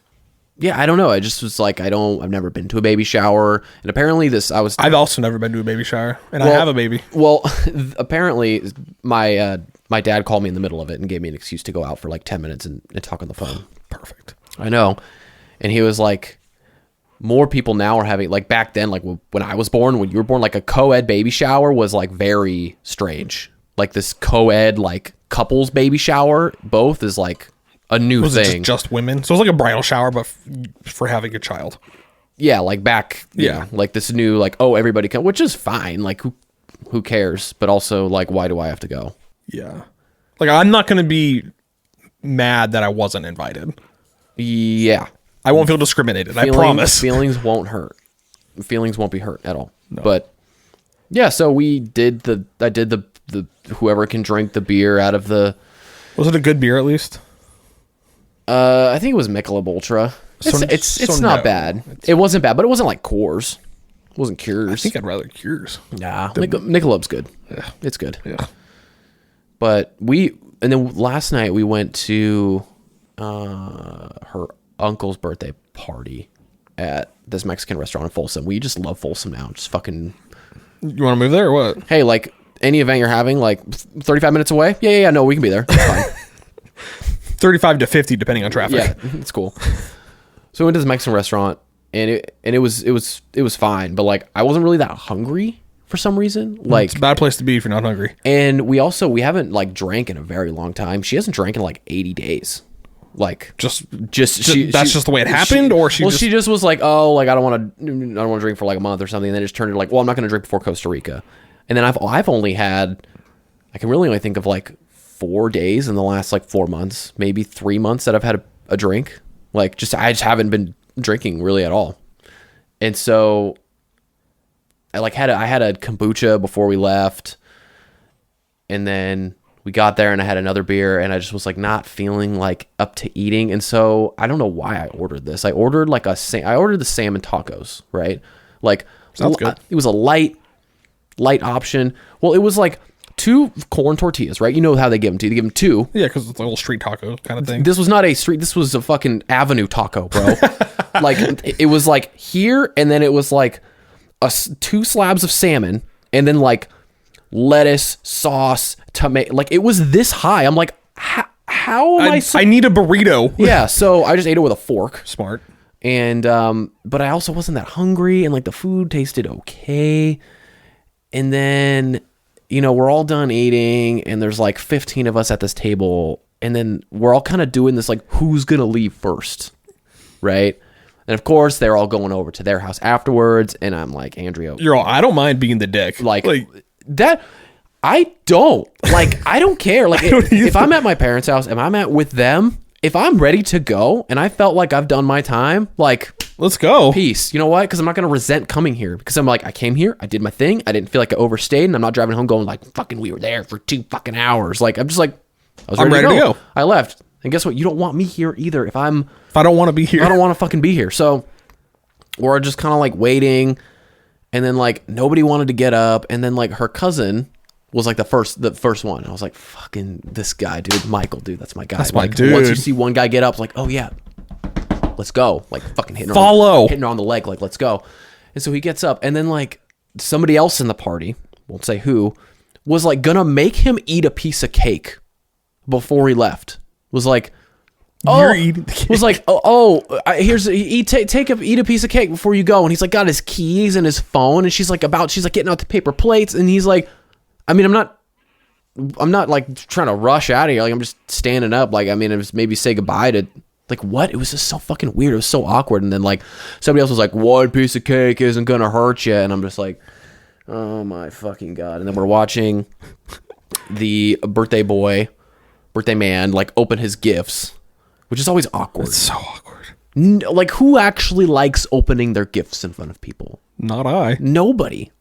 yeah, I don't know. I just was like, I've never been to a baby shower, and apparently I've also never been to a baby shower, and I have a baby. Well, apparently my dad called me in the middle of it and gave me an excuse to go out for like 10 minutes and talk on the phone. Perfect. I know, and he was like, more people now are having like back then, like when I was born, when you were born, like a co-ed baby shower was like very strange. Like this co-ed like couples baby shower both is like a new thing. Just women, so it's like a bridal shower but for having a child. Yeah, like back, yeah, like this new, like, oh, everybody come, which is fine. Like, who cares? But also, like, why do I have to go? Yeah. Like, I'm not going to be mad that I wasn't invited. Yeah. I won't feel discriminated. I promise. Feelings won't hurt. Feelings won't be hurt at all. No. But yeah, so I did the whoever can drink the beer out of the. Was it a good beer at least? I think it was Michelob Ultra. It's not bad. It wasn't bad, but it wasn't like Coors. It wasn't Cures. I think I'd rather Cures. Nah, Michelob's good. Yeah. It's good. Yeah. But and then last night we went to her uncle's birthday party at this Mexican restaurant in Folsom. We just love Folsom now. Just fucking. You want to move there or what? Hey, like any event you're having, like 35 minutes away. Yeah. No, we can be there. It's fine. 35 to 50, depending on traffic. Yeah, it's cool. So we went to this Mexican restaurant, and it was fine, but like I wasn't really that hungry for some reason. Like, it's a bad place to be if you're not hungry. And we haven't like drank in a very long time. She hasn't drank in like 80 days. Like just that's just the way it happened, or she just was like, oh, like I don't want to drink for like a month or something, and then just turned it like, well, I'm not going to drink before Costa Rica. And then I've only had, I can really only think of like 4 days in the last like 4 months, maybe 3 months that I've had a drink. Like I just haven't been drinking really at all. And so I had a kombucha before we left, and then we got there and I had another beer and I just was like not feeling like up to eating. And so I don't know why I ordered this. I ordered the salmon tacos, right? Like, sounds good. It was a light option. Well, it was like 2 corn tortillas, right? You know how they give them to you. They give them 2. Yeah, because it's a little street taco kind of thing. This was not a street. This was a fucking avenue taco, bro. Like, it was like here, and then it was like 2 slabs of salmon, and then like lettuce, sauce, tomato. Like, it was this high. I'm like, how am I need a burrito. Yeah, so I just ate it with a fork. Smart. And but I also wasn't that hungry, and like the food tasted okay. And then, you know, we're all done eating, and there's like 15 of us at this table, and then we're all kind of doing this like, who's gonna leave first, right? And of course, they're all going over to their house afterwards, and I'm like, Andrea, I don't mind being the dick. Like that. I don't care. Like, if I'm at my parents' house and I'm with them, if I'm ready to go and I felt like I've done my time, like, let's go. Peace. You know what? Because I'm not going to resent coming here, because I'm like, I came here, I did my thing, I didn't feel like I overstayed, and I'm not driving home going like, fucking, we were there for 2 fucking hours. Like, I'm just like, I'm ready to go. I left. And guess what? You don't want me here either. If I don't want to be here. I don't want to fucking be here. So we're just kind of like waiting, and then like nobody wanted to get up, and then like her cousin was like the first one. I was like, fucking this guy, dude. Michael, dude, that's my guy. That's like, my dude. Once you see one guy get up, it's like, oh yeah, let's go. Like, fucking hitting her on the leg, like, let's go. And so he gets up, and then like somebody else in the party, won't say who, was like gonna make him eat a piece of cake before he left. Was like, you're eating the cake. Was like, eat a piece of cake before you go. And he's like got his keys and his phone, and she's like getting out the paper plates, and he's like, I mean, I'm not like trying to rush out of here. Like, I'm just standing up. Like, I mean, it was maybe say goodbye to, like, what? It was just so fucking weird. It was so awkward. And then like somebody else was like, 1 piece of cake isn't gonna hurt you. And I'm just like, oh my fucking God. And then we're watching the birthday man, like open his gifts, which is always awkward. It's so awkward. Like, who actually likes opening their gifts in front of people? Not I. Nobody.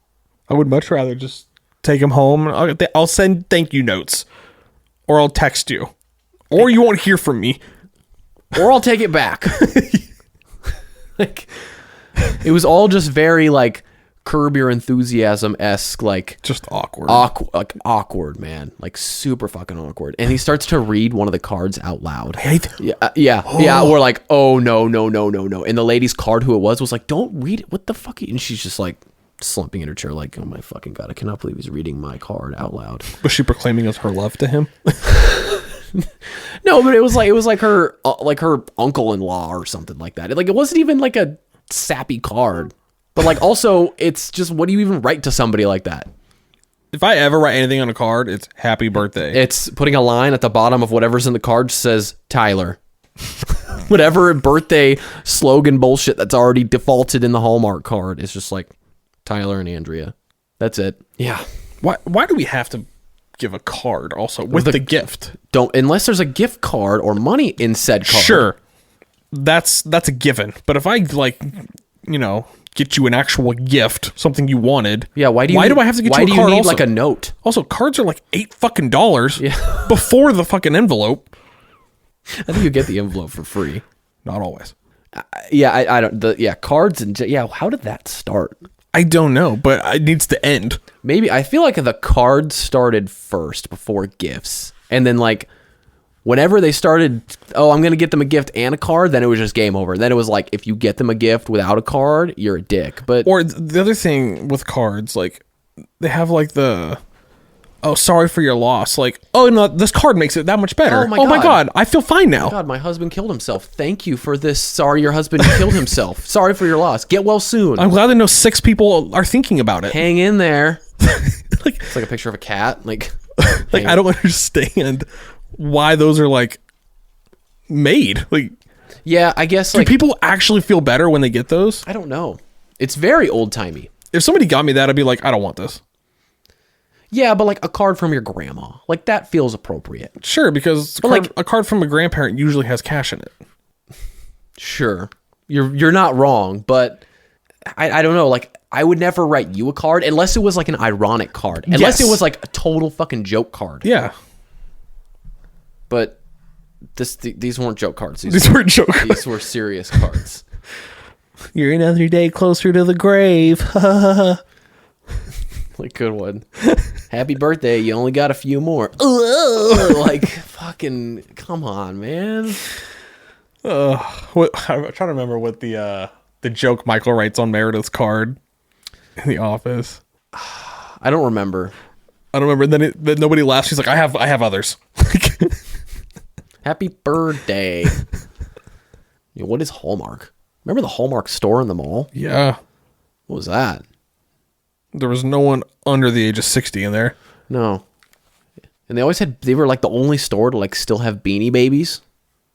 I would much rather just take them home. I'll send thank you notes, or I'll text you, or you won't hear from me, or I'll take it back. Like, it was all just very like Curb Your Enthusiasm-esque, like just awkward, man, like super fucking awkward. And he starts to read one of the cards out loud. I hate that. Yeah. We're like, oh no. And the lady's card, who it was like, don't read it. What the fuck? And she's just like slumping in her chair, like, oh my fucking God, I cannot believe he's reading my card out loud. Was she proclaiming as her love to him? No, but it was like her uncle-in-law or something like that. Like, it wasn't even like a sappy card. But like, also, it's just, what do you even write to somebody like that? If I ever write anything on a card, it's happy birthday. It's putting a line at the bottom of whatever's in the card, says Tyler. whatever birthday slogan bullshit that's already defaulted in the Hallmark card. It's just like Tyler and Andrea. That's it. Yeah. Why do we have to give a card also with the gift? Don't, unless there's a gift card or money in said card. Sure. That's a given. But if I get you an actual gift, something you wanted. Yeah, why do I have to get you a card? Why do you need also? Like a note? Also, cards are like $8 yeah. before the fucking envelope. I think you get the envelope for free. Not always. I don't. Cards and how did that start? I don't know, but it needs to end. Maybe I feel like the cards started first before gifts, and then like whenever they started, I'm gonna get them a gift and a card, then it was just game over. Then it was like if you get them a gift without a card, you're a dick. But or the other thing with cards, like they have like the sorry for your loss. Like, oh no, this card makes it that much better. Oh my god, I feel fine now. Oh my god, my husband killed himself. Thank you for this. Sorry, your husband killed himself. Sorry for your loss. Get well soon. I'm glad to know 6 people are thinking about it. Hang in there. It's like a picture of a cat. Like I don't understand why those are like made. Like, yeah, I guess. Do people actually feel better when they get those? I don't know. It's very old timey. If somebody got me that, I'd be like, I don't want this. Yeah, but like a card from your grandma, like that feels appropriate. Sure, because a card from a grandparent usually has cash in it. Sure, you're not wrong, but I don't know. Like I would never write you a card unless it was like an ironic card, unless it was like a total fucking joke card. Yeah, but these weren't joke cards. These weren't joke cards. These were serious cards. You're another day closer to the grave. Like, good one. Happy birthday. You only got a few more. Like, fucking, come on, man. I'm trying to remember what the joke Michael writes on Meredith's card in the office. I don't remember. Then nobody laughs. She's like, I have others. Happy birthday. What is Hallmark? Remember the Hallmark store in the mall? Yeah. What was that? There was no one under the age of 60 in there. No. And they were like the only store to like still have Beanie Babies.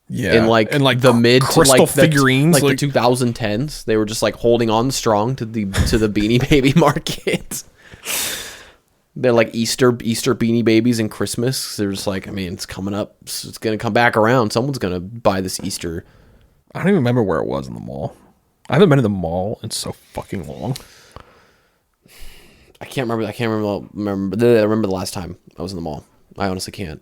Yeah. And like the mid crystal figurines. Like the 2010s. They were just like holding on strong to the Beanie Baby market. They're like Easter Beanie Babies and Christmas. They're just like, I mean, it's coming up. It's going to come back around. Someone's going to buy this Easter. I don't even remember where it was in the mall. I haven't been to the mall in so fucking long. I can't remember. I remember the last time I was in the mall. I honestly can't.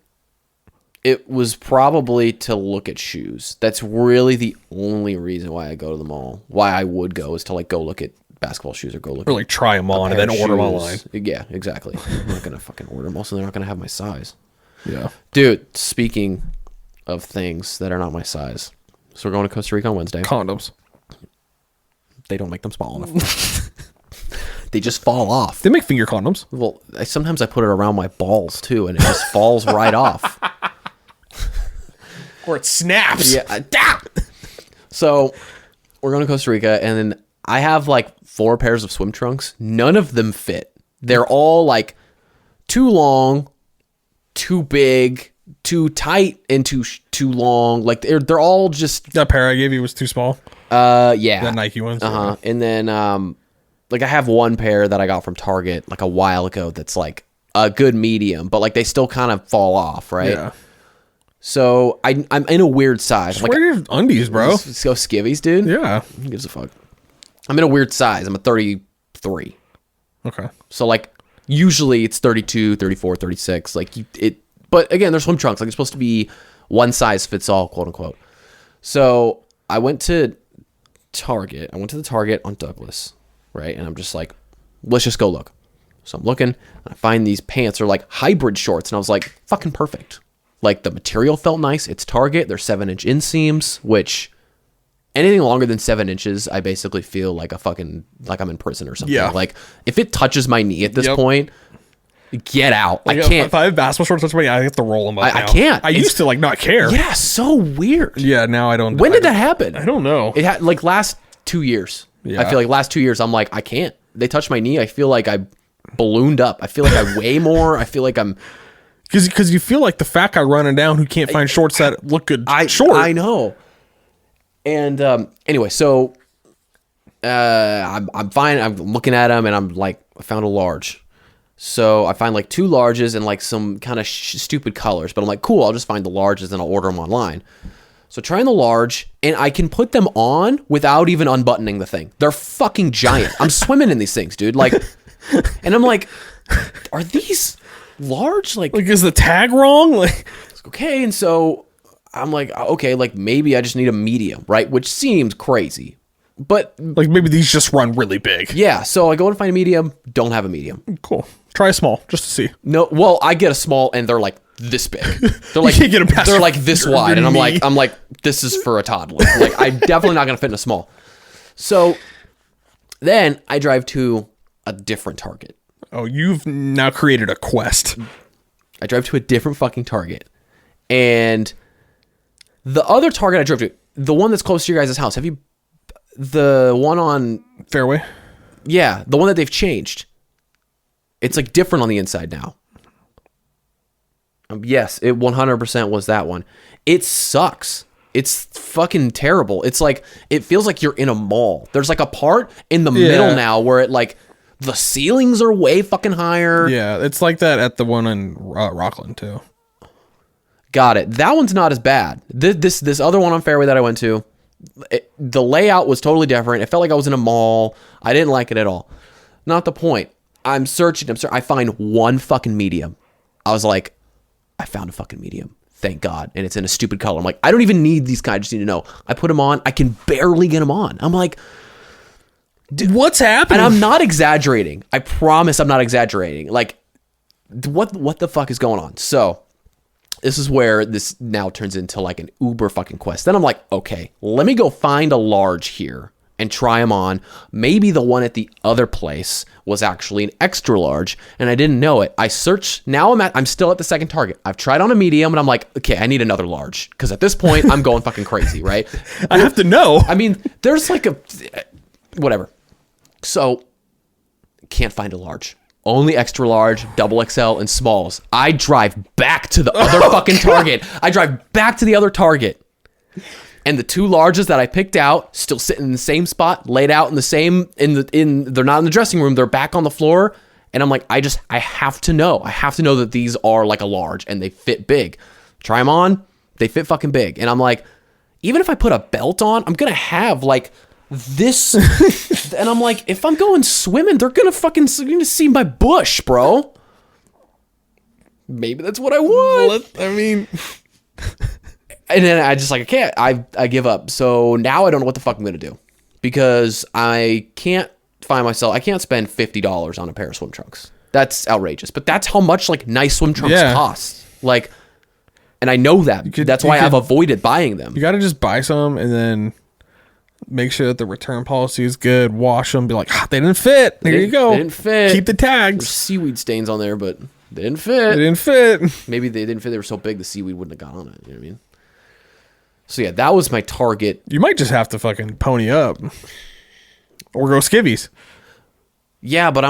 It was probably to look at shoes. That's really the only reason why I go to the mall. Why I would go is to like go look at basketball shoes or go look or like try them on and then order them online. Yeah, exactly. I'm not gonna fucking order them. Also, they're not gonna have my size. Yeah, dude. Speaking of things that are not my size, so we're going to Costa Rica on Wednesday. Condoms. They don't make them small enough. They just fall off. They make finger condoms. Well, sometimes I put it around my balls too, and it just falls right off. Or it snaps. Yeah. So we're going to Costa Rica, and then I have like 4 pairs of swim trunks. None of them fit. They're all like too long, too big, too tight, and too long. Like they're all just. That pair I gave you was too small. Yeah. That Nike one. Yeah. And then like I have one pair that I got from Target like a while ago that's like a good medium, but like they still kind of fall off, right? Yeah. So I'm in a weird size. Just wear your undies, bro. Let's go skivvies, dude. Yeah. Who gives a fuck? I'm in a weird size. I'm a 33. Okay. So like usually it's 32, 34, 36. Like but again, they're swim trunks. Like it's supposed to be one size fits all, quote unquote. So I went to Target. I went to the Target on Douglas, right? And I'm just like, let's just go look. So I'm looking, and I find these pants are like hybrid shorts, and I was like, fucking perfect. Like the material felt nice. It's Target. They're 7-inch inseams, which anything longer than 7 inches, I basically feel like like I'm in prison or something. Yeah. Like if it touches my knee at this point, get out. Like, I can't. If I have basketball shorts touch my knee, I have to roll them up. I can't. I used to like not care. Yeah, so weird. Yeah, now I don't. When did that happen? I don't know. It had like last 2 years. Yeah. I feel like last 2 years, I'm like, I can't. They touch my knee. I feel like I ballooned up. I feel like I weigh more. I feel like I'm. Because you feel like the fat guy running down who can't find shorts that look good. I know. And anyway, so I'm fine. I'm looking at them, and I'm like, I found a large. So I find like 2 larges and like some kind of stupid colors. But I'm like, cool, I'll just find the larges and I'll order them online. So trying the large, and I can put them on without even unbuttoning the thing. They're fucking giant. I'm swimming in these things, dude. Like, and I'm like, are these large? Like is the tag wrong? Like, okay. And so I'm like, okay, like maybe I just need a medium, right? Which seems crazy. But like maybe these just run really big. Yeah, so I go and find a medium, don't have a medium. Cool. Try a small just to see. No, well, I get a small and they're like this big. They're like You can't get 'em past they're like this wide, and I'm knee. like this is for a toddler. Like I'm definitely not gonna fit in a small. So then I drive to a different Target. Oh, you've now created a quest. I drive to a different fucking Target, and the other Target I drove to, the one that's close to your guys' house. Have you? The one on Fairway? Yeah, the one that they've changed. It's like different on the inside now. Yes, it 100% was that one. It sucks. It's fucking terrible. It's like, it feels like you're in a mall. There's like a part in the middle now where it like, the ceilings are way fucking higher. Yeah, it's like that at the one in Rockland too. Got it. That one's not as bad. This other one on Fairway that I went to, the layout was totally different. It felt like I was in a mall. I didn't like it at all. Not the point. I'm searching. I find one fucking medium. I was like, I found a fucking medium. Thank God. And it's in a stupid color. I'm like, I don't even need these guys. I just need to know. I put them on. I can barely get them on. I'm like, dude, what's happening? And I'm not exaggerating. I promise I'm not exaggerating. Like, what the fuck is going on? So this is where this now turns into like an uber fucking quest. Then I'm like, okay, let me go find a large here and try them on. Maybe the one at the other place was actually an extra large and I didn't know it. I searched. Now I'm still at the second Target. I've tried on a medium and I'm like, okay, I need another large. Because at this point, I'm going fucking crazy, right? I have to know. I mean, there's like a... Whatever. So, can't find a large. Only extra large, double XL, and smalls. I drive back to the other fucking Target. I drive back to the other Target. And the 2 larges that I picked out, still sitting in the same spot, laid out in the same, they're not in the dressing room, they're back on the floor. And I'm like, I have to know. I have to know that these are like a large and they fit big. Try them on, they fit fucking big. And I'm like, even if I put a belt on, I'm going to have like this. And I'm like, if I'm going swimming, they're going to see my bush, bro. Maybe that's what I want. I mean... And then I just like, okay, I give up. So now I don't know what the fuck I'm going to do. Because I can't I can't spend $50 on a pair of swim trunks. That's outrageous. But that's how much like nice swim trunks cost. Like, and I know that. That's why I've avoided buying them. You got to just buy some and then make sure that the return policy is good. Wash them. Be like, they didn't fit. There you go. They didn't fit. Keep the tags. There's seaweed stains on there, but they didn't fit. They didn't fit. Maybe they didn't fit. They were so big the seaweed wouldn't have got on it. You know what I mean? So yeah, that was my Target. You might just have to fucking pony up. Or go skivvies. Yeah, but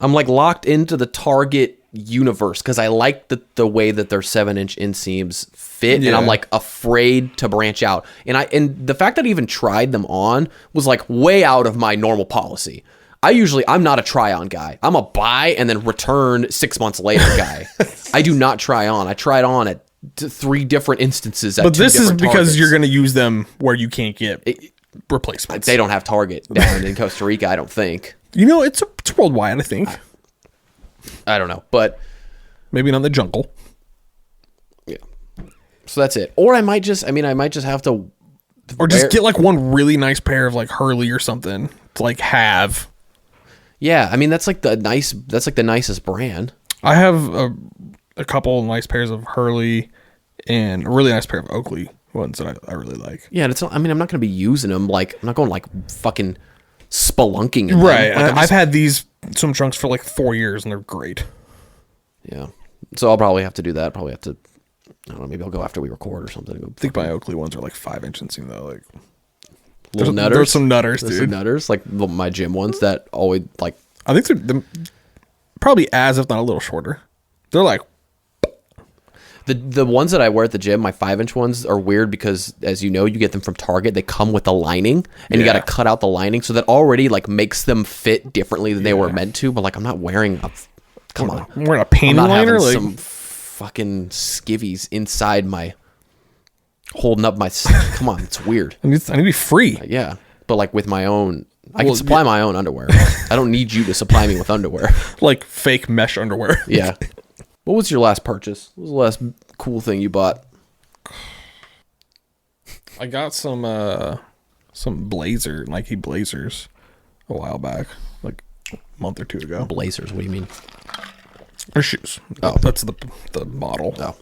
I'm like locked into the Target universe because I like the way that their 7-inch inseams fit, and I'm like afraid to branch out. And the fact that I even tried them on was like way out of my normal policy. I'm not a try-on guy. I'm a buy and then return 6 months later guy. I do not try on. I tried on at 3 different instances. But this is because Targets. You're going to use them where you can't get replacements. They don't have Target down in Costa Rica, I don't think. You know, it's worldwide, I think. I don't know, but maybe not in the jungle. Yeah. So that's it. Or I might just have to, or just get like one really nice pair of like Hurley or something to like have. Yeah, I mean that's like the nicest brand. I have a couple of nice pairs of Hurley and a really nice pair of Oakley ones that I really like. Yeah, and I'm not going to be using them like I'm not going like fucking spelunking in right. them. Like, I've had these swim trunks for like 4 years and they're great. Yeah. So I'll probably have to do that. Probably have to, I don't know, maybe I'll go after we record or something. I think my Oakley ones are like 5-inch inseam though. Like little nutters. There's some nutters, dude. Some nutters, like my gym ones that always like. I think they're probably if not a little shorter. They're like. The ones that I wear at the gym, my 5-inch ones, are weird because, as you know, you get them from Target. They come with a lining, and you got to cut out the lining, so that already like makes them fit differently than they were meant to. But like, I'm not wearing a. Come on, I'm wearing a panty liner, like some fucking skivvies inside my. Holding up my. Come on, it's weird. I need to be free. Yeah, but like with my own. I can supply my own underwear. I don't need you to supply me with underwear. Like fake mesh underwear. Yeah. What was your last purchase? What was the last cool thing you bought? I got some Nike Blazers a while back, like a month or two ago. Blazers, what do you mean? Or shoes. Oh, that's the model. Oh.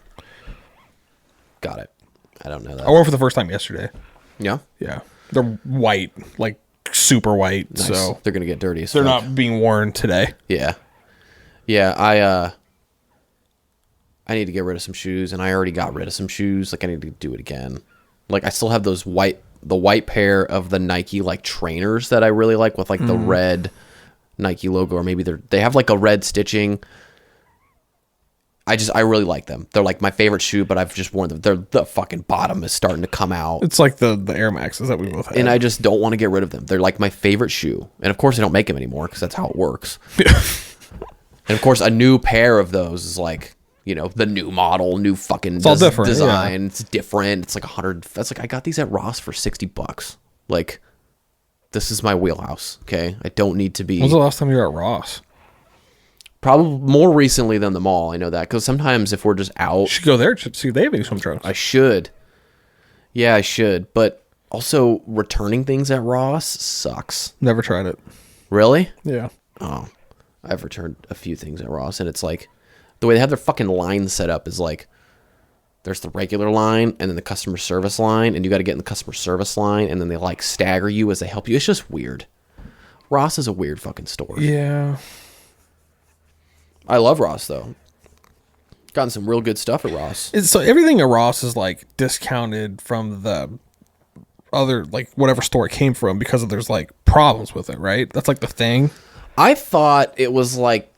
Got it. I don't know that. I wore for the first time yesterday. Yeah? Yeah. They're white, like super white, Nice. so They're going to get dirty as they're fuck. not being worn today. Yeah. Yeah, I need to get rid of some shoes, and I already got rid of some shoes. Like, I need to do it again. Like, I still have the white pair of the Nike, like, trainers that I really like with, like, the red Nike logo, or maybe they have, like, a red stitching. I really like them. They're, like, my favorite shoe, but I've just worn them. The fucking bottom is starting to come out. It's like the Air Maxes that we both have. And I just don't want to get rid of them. They're, like, my favorite shoe. And, of course, they don't make them anymore because that's how it works. And, of course, a new pair of those is, like... You know, the new model, new fucking it's all different, design. Yeah. It's different. It's like 100. That's like I got these at Ross for $60. Like, this is my wheelhouse. Okay, I don't need to be. When was the last time you were at Ross? Probably more recently than the mall. I know that because sometimes if we're just out, you should go there to see if they have any swim trunks. I should. Yeah, I should. But also, returning things at Ross sucks. Never tried it. Really? Yeah. Oh, I've returned a few things at Ross, and it's like. The way they have their fucking line set up is like, there's the regular line and then the customer service line, and you got to get in the customer service line, and then they like stagger you as they help you. It's just weird. Ross is a weird fucking store. Yeah. I love Ross though. Gotten some real good stuff at Ross. So everything at Ross is like discounted from the other, like whatever store it came from because there's like problems with it, right? That's like the thing. I thought it was like,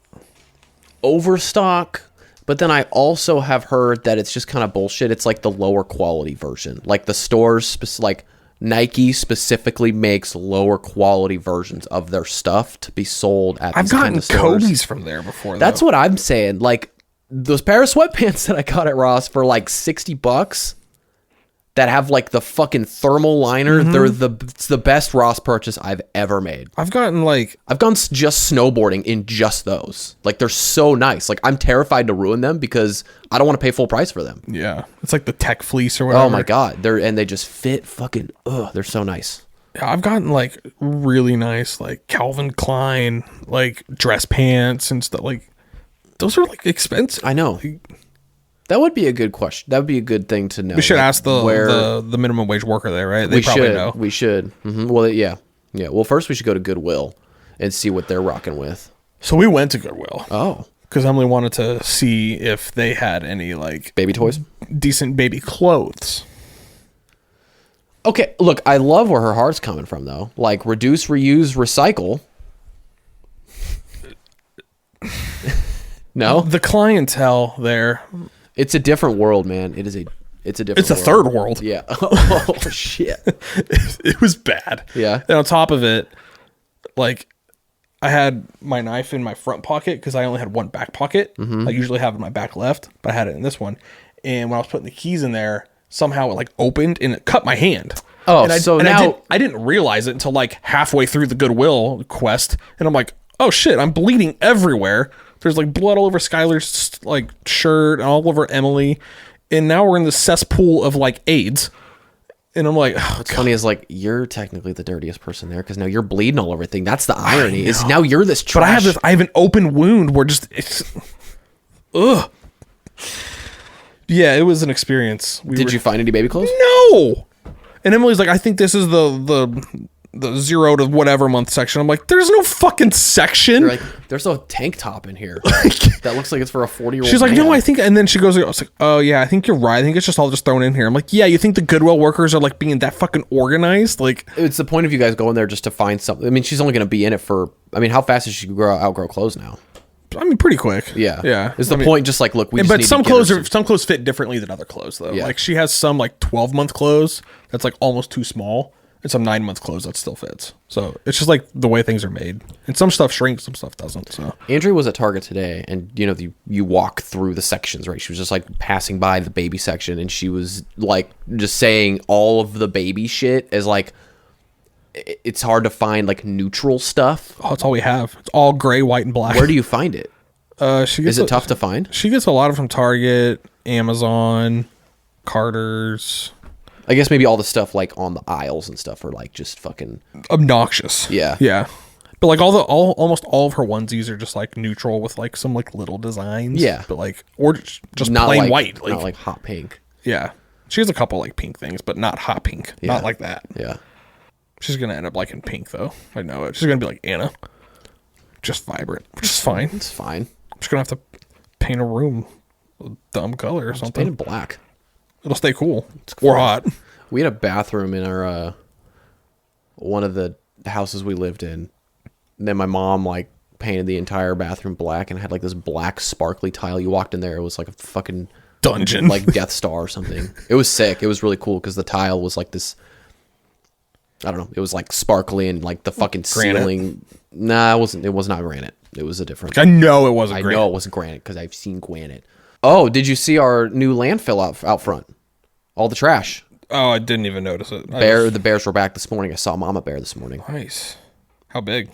overstock, but then I also have heard that it's just kind of bullshit. It's like the lower quality version. Like the stores, like Nike specifically makes lower quality versions of their stuff to be sold at I've these gotten kind of stores. Kobe's from there before. That's what I'm saying. Like those pair of sweatpants that I got at Ross for like $60 that have like the fucking thermal liner. Mm-hmm. It's the best Ross purchase I've ever made. I've gone just snowboarding in just those. Like they're so nice. Like I'm terrified to ruin them because I don't want to pay full price for them. Yeah. It's like the tech fleece or whatever. Oh my God. They just fit fucking, they're so nice. Yeah, I've gotten like really nice, like Calvin Klein, like dress pants and stuff. Like those are like expensive. I know. That would be a good question. That would be a good thing to know. We should ask the minimum wage worker there, right? They probably know. We should. Mm-hmm. Well, yeah. Well, first we should go to Goodwill and see what they're rocking with. So we went to Goodwill. Oh, because Emily wanted to see if they had any like baby toys, decent baby clothes. Okay, look, I love where her heart's coming from, though. Like reduce, reuse, recycle. No, the clientele there. It's a different world, man. It's a different. It's a third world. Yeah. Oh shit. It was bad. Yeah. And on top of it, like I had my knife in my front pocket because I only had one back pocket. Mm-hmm. I usually have it in my back left, but I had it in this one. And when I was putting the keys in there, somehow it like opened and it cut my hand. Oh, and I didn't realize it until like halfway through the Goodwill quest, and I'm like, oh shit, I'm bleeding everywhere. There's like blood all over Skylar's like shirt and all over Emily. And now we're in the cesspool of like AIDS. And I'm like, what's funny is like, you're technically the dirtiest person there because now you're bleeding all over everything. That's the irony is now you're this trash. But I have an open wound where it's ugh. Yeah, it was an experience. Did you find any baby clothes? No. And Emily's like, I think this is the 0 to whatever month section. I'm like, there's no fucking section. You're like, there's no tank top in here. That looks like it's for a 40-year-old. She's like, no, I think, and then she goes, I was like, oh yeah, I think you're right. I think it's just all just thrown in here. I'm like, yeah, you think the Goodwill workers are like being that fucking organized? Like, it's the point of you guys going there just to find something. I mean, she's only going to be in it for, I mean, how fast does she outgrow clothes now? I mean, pretty quick. Yeah. Yeah. Is the point just like, look, we just but need some to get clothes some clothes fit differently than other clothes though. Yeah. Like she has some like 12-month clothes that's like almost too small, and some 9-month clothes that still fits. So it's just like the way things are made. And some stuff shrinks, some stuff doesn't. So Andrea was at Target today, and you walk through the sections, right? She was just like passing by the baby section, and she was like just saying all of the baby shit as like it's hard to find like neutral stuff. oh, it's all we have. It's all gray, white, and black. Where do you find it? Is it tough to find? She gets a lot of from Target, Amazon, Carter's. I guess maybe all the stuff like on the aisles and stuff are like just fucking Obnoxious. Yeah. Yeah. But like almost all of her onesies are just like neutral with like some like little designs. Yeah. But like, or just not plain like, white. Like, not like hot pink. yeah. She has a couple like pink things, but not hot pink. Yeah. Not like that. Yeah. She's going to end up liking pink though. I know it. She's going to be like Anna. Just vibrant, which is fine. It's fine. I'm just going to have to paint a room a dumb color or It's something. painted black. It'll stay cool. Or hot. We had a bathroom in our one of the houses we lived in. And then my mom like painted the entire bathroom black and had like this black sparkly tile. You walked in there, it was like a fucking Dungeon. like Death Star or something. It was sick. It was really cool because the tile was like this. I don't know. It was like sparkly and like the fucking Granite? ceiling. Nah, it wasn't. It was not granite. It was a different. I know it wasn't I great. know it wasn't granite because I've seen granite. Oh, did you see our new landfill out front? All the trash. Oh, I didn't even notice it. The bears were back this morning. I saw Mama Bear this morning. Nice. How big?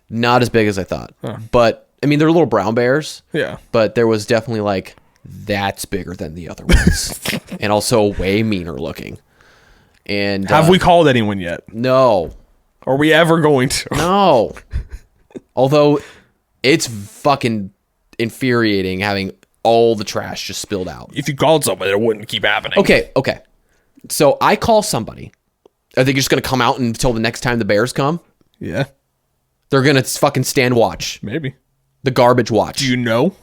Not as big as I thought. But, I mean, they're little brown bears. Yeah. But there was definitely like, that's bigger than the other ones. And also way meaner looking. And Have we called anyone yet? No. Are we ever going to? No. Although, it's fucking infuriating having all the trash just spilled out. If you called somebody, it wouldn't keep happening. Okay. So I call somebody. Are they just going to come out until the next time the bears come? Yeah. They're going to fucking stand watch. Maybe. The garbage watch. Do you know?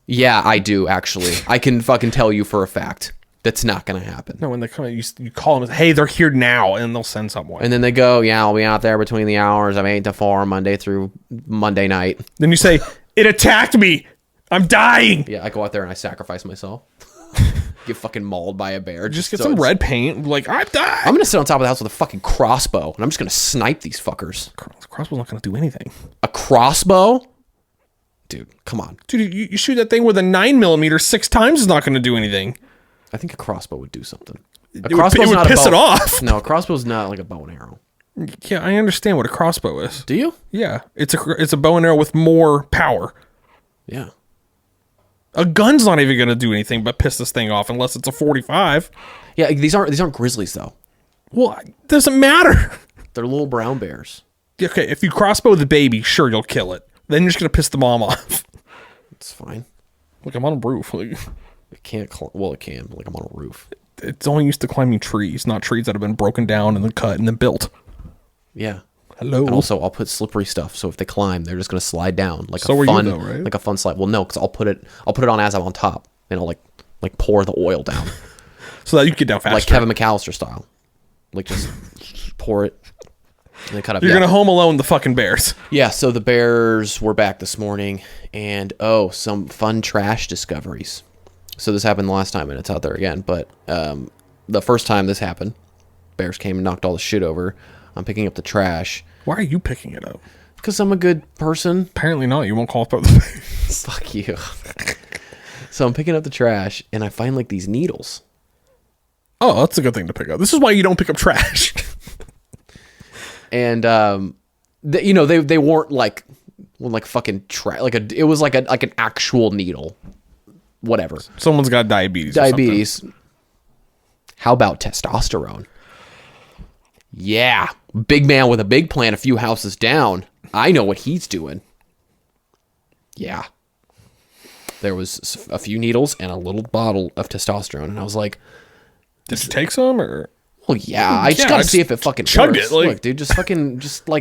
Yeah, I do, actually. I can fucking tell you for a fact. That's not going to happen. No, when they come, you call them, hey, they're here now, and they'll send someone. And then they go, yeah, I'll be out there between the hours of 8 to 4, Monday through Monday night. Then you say, it attacked me. I'm dying. Yeah, I go out there and I sacrifice myself. Get fucking mauled by a bear. Just get some red paint. Like, I'm dying. I'm going to sit on top of the house with a fucking crossbow, and I'm just going to snipe these fuckers. The crossbow's not going to do anything. A crossbow? Dude, come on. Dude, you shoot that thing with a 9mm 6 times is not going to do anything. I think a crossbow would do something. It would piss it off. No, a crossbow's not like a bow and arrow. Yeah, I understand what a crossbow is. Do you? Yeah, it's a bow and arrow with more power. Yeah. A gun's not even going to do anything but piss this thing off unless it's a 45. Yeah, these aren't grizzlies though. Well, it doesn't matter. They're little brown bears. Okay, if you crossbow the baby, sure, you'll kill it. Then you're just going to piss the mom off. It's fine. Look, I'm on a roof. Like, It can't. It can. But like I'm on a roof. it's only used to climbing trees, not trees that have been broken down and then cut and then built. Yeah. Hello. And also, I'll put slippery stuff, so if they climb, they're just gonna slide down like So a are you fun, though, right? like a fun slide. Well, no, because I'll put it on as I'm on top, and I'll like pour the oil down, So that you can get down faster. like Kevin McAllister style, like just pour it and then cut up. You're going to home alone the fucking bears. Yeah. So the bears were back this morning, and some fun trash discoveries. So this happened the last time, and it's out there again. But the first time this happened, bears came and knocked all the shit over. I'm picking up the trash. Why are you picking it up? Because I'm a good person. Apparently not. You won't call up the bears. Fuck you. So I'm picking up the trash, and I find like these needles. Oh, that's a good thing to pick up. This is why you don't pick up trash. And they weren't like fucking trash. It was like an actual needle. Whatever. Someone's got diabetes. Diabetes. How about testosterone? Yeah. Big man with a big plan a few houses down. I know what he's doing. Yeah. There was a few needles and a little bottle of testosterone. And I was like, Did you take some or? well, yeah, I just gotta see if it fucking chug works. it, like- Look, dude, just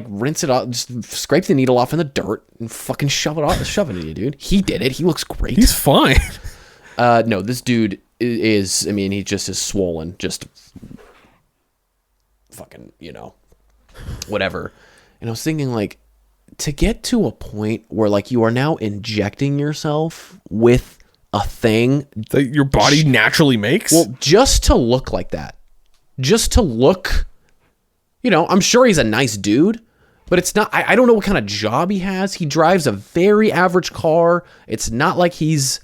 rinse it off, just scrape the needle off in the dirt and fucking shove it in you, dude. He did it. He looks great. He's fine. No, this dude is, I mean, he just is swollen, just fucking, whatever. And I was thinking, like, to get to a point where like you are now injecting yourself with a thing that your body naturally makes. Well, just to look like that, just to look, I'm sure he's a nice dude, but it's not. I don't know what kind of job he has. He drives a very average car. It's not like he's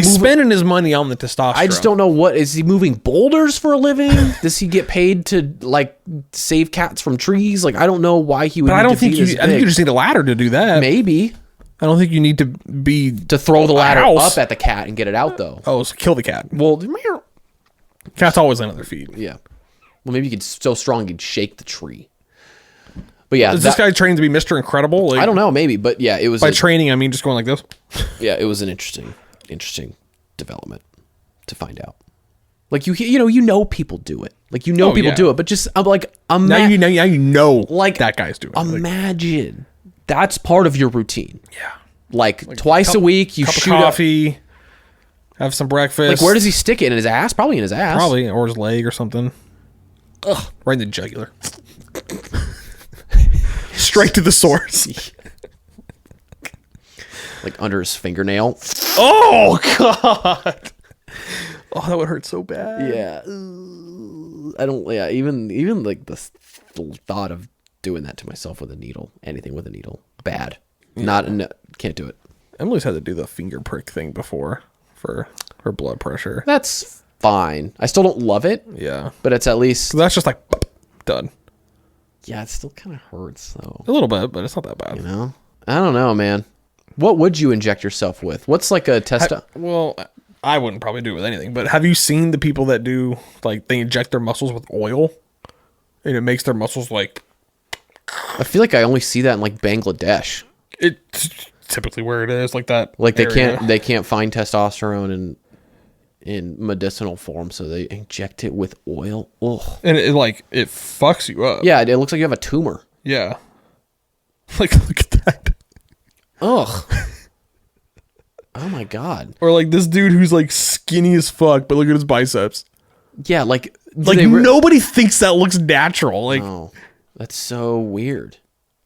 spending his money on the testosterone. I just don't know is he moving boulders for a living? Does he get paid to like save cats from trees? Like I don't know why he would. But I think you just need a ladder to do that. Maybe. I don't think you need to throw the ladder up at the cat and get it out though. Oh, so kill the cat. Well, cat's always on their feet. Yeah. Well, maybe you could so strong you'd shake the tree. But yeah, is this guy trained to be Mr. Incredible? Like, I don't know, maybe, but yeah, it was by training. I mean, just going like this. Yeah, it was an interesting development to find out. Like you know people do it. Like people do it, but just I'm like now you know like that guy's doing it. Imagine that's part of your routine. Yeah. Like twice a week you shoot coffee, have some breakfast. Like where does he stick it? In his ass? Probably in his ass. Probably, or his leg or something. Ugh, right in the jugular. Straight to the source. Like under his fingernail. Oh God. Oh, that would hurt so bad. Yeah. I don't. Yeah. Even like the thought of doing that to myself with a needle, anything with a needle, bad. Yeah. Can't do it. Emily's had to do the finger prick thing before for her blood pressure. That's fine. I still don't love it. Yeah. But it's at least. That's just like done. Yeah, it still kind of hurts though. A little bit, but it's not that bad. I don't know, man. What would you inject yourself with? What's like a Well, I wouldn't probably do it with anything, but have you seen the people that do, like, they inject their muscles with oil and it makes their muscles like... I feel like I only see that in like Bangladesh. It's typically where it is, like that. Like they can't find testosterone in medicinal form, so they inject it with oil. Ugh. And it fucks you up. Yeah, it looks like you have a tumor. Yeah. Like, look at that. Ugh. Oh my God. Or like this dude who's like skinny as fuck, but look at his biceps. Yeah, like nobody thinks that looks natural. Like, no, that's so weird.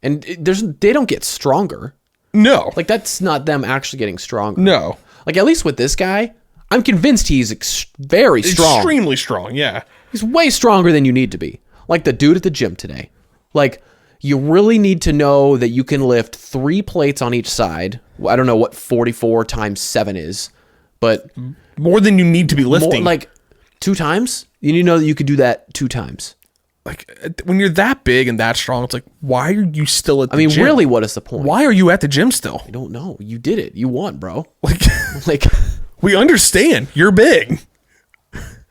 And they don't get stronger. No. Like that's not them actually getting stronger. No. Like at least with this guy, I'm convinced he's very strong. Extremely strong, yeah. He's way stronger than you need to be. Like the dude at the gym today. Like you really need to know that you can lift 3 plates on each side. I don't know what 44 times 7 is, but more than you need to be lifting. Like 2 times? You need to know that you could do that 2 times. Like when you're that big and that strong, it's like, why are you still at the gym? Really, what is the point? Why are you at the gym still? I don't know. You did it. You won, bro. Like we understand. You're big.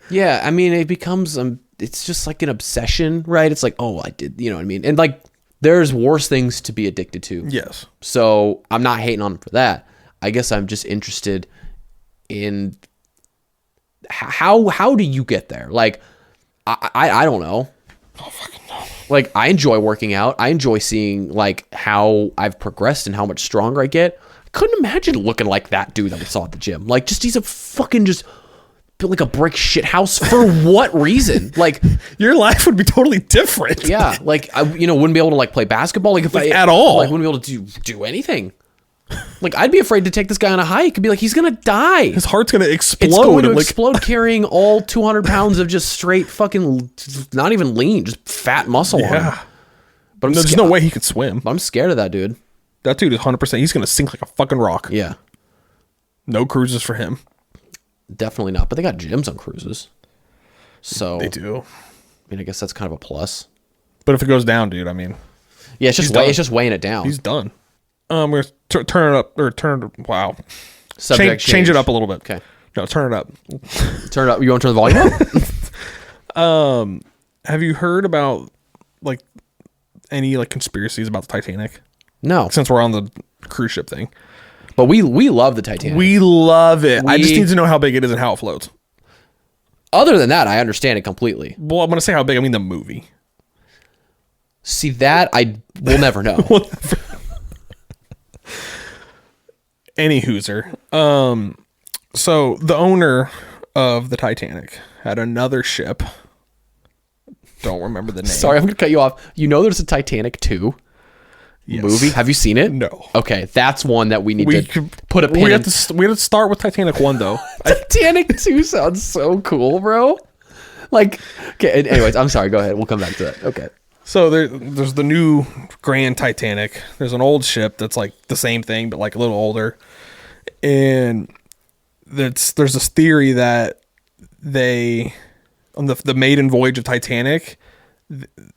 Yeah, I mean, it becomes it's just like an obsession, right? It's like, oh, I did, you know what I mean? And like there's worse things to be addicted to. Yes. So I'm not hating on him for that. I guess I'm just interested in how do you get there? Like, I don't know. Oh, fucking no. Like, I enjoy working out. I enjoy seeing like how I've progressed and how much stronger I get. I couldn't imagine looking like that dude that we saw at the gym. Like, he's a fucking just built like a brick shithouse for what reason? Like your life would be totally different. Yeah, like I wouldn't be able to like play basketball like if I at all. Like wouldn't be able to do anything. Like I'd be afraid to take this guy on a hike and be like, he's gonna die. His heart's gonna explode. It's going to explode carrying all 200 pounds of just straight fucking, not even lean, just fat muscle on him. But there's no way he could swim. I'm scared of that dude. That dude is 100%. He's gonna sink like a fucking rock. Yeah. No cruises for him. Definitely not. But they got gyms on cruises. So they do. I mean, I guess that's kind of a plus. But if it goes down, dude, I mean, yeah, it's just weighing it down. He's done. We're gonna turn it up or turn it. Wow. Change it up a little bit. Okay. No, turn it up. Turn it up. You want to turn the volume up? Have you heard about like any like conspiracies about the Titanic? No. Since we're on the cruise ship thing. But we love the Titanic. We love it. I just need to know how big it is and how it floats. Other than that, I understand it completely. Well, I'm going to say how big. I mean the movie. See, that I will never know. Any hooser. So the owner of the Titanic had another ship. Don't remember the name. Sorry, I'm going to cut you off. You know there's a Titanic 2? movie? Have you seen it? No. Okay, that's one that we need to put a pin we in. have to start with Titanic 1 though. Titanic 2 sounds so cool, bro. Like, okay, anyways, I'm sorry, go ahead. We'll come back to that. Okay. So there's the new Grand Titanic. There's an old ship that's like the same thing but like a little older. And there's this theory that on the maiden voyage of Titanic,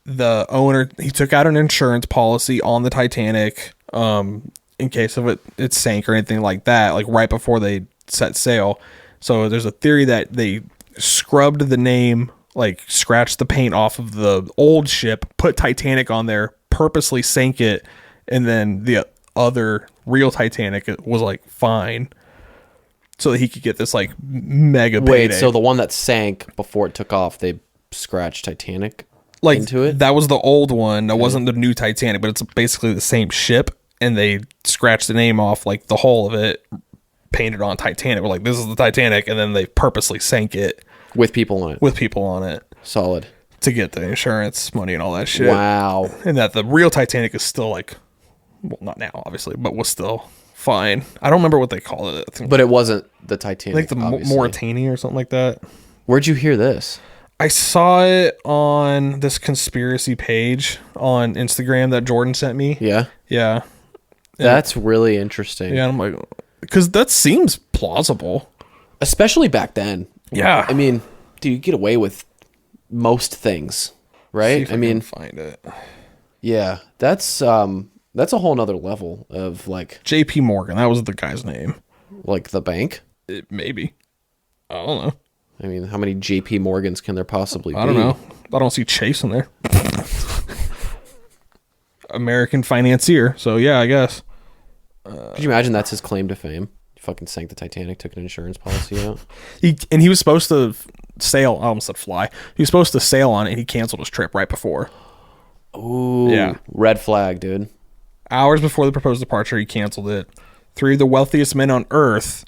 the owner, he took out an insurance policy on the Titanic in case of it sank or anything like that, like right before they set sail. So there's a theory that they scrubbed the name, like scratched the paint off of the old ship, put Titanic on there, purposely sank it, and then the other real Titanic was like fine, so that he could get this like mega payday. Wait, so the one that sank before it took off, they scratched Titanic like into it? That was the old one. That wasn't the new Titanic, but it's basically the same ship, and they scratched the name off, like the whole of it, painted on Titanic. We're like, this is the Titanic, and then they purposely sank it With people on it. Solid. to get the insurance money and all that shit. Wow. And that the real Titanic is still like, well, not now obviously, but was still fine. I don't remember what they call it. I think, But it wasn't the Titanic. like the Mauritania or something like that. Where'd you hear this? I saw it on this conspiracy page on Instagram that Jordan sent me. Yeah. Yeah. That's really interesting. Yeah. I'm like, because that seems plausible. Especially back then. Yeah. I mean, dude, you get away with most things, See right? if I mean, can find it. yeah, that's a whole nother level of like JP Morgan. That was the guy's name. the bank. Maybe. I don't know. I mean, how many JP Morgans can there possibly be? I don't know. I don't see Chase in there. American financier. So yeah, I guess. Could you imagine that's his claim to fame? He fucking sank the Titanic, took an insurance policy out. He was supposed to sail. I almost said fly. He was supposed to sail on it, and he canceled his trip right before. Ooh, Yeah. Red flag, dude. Hours before the proposed departure, he canceled it. 3 of the wealthiest men on Earth,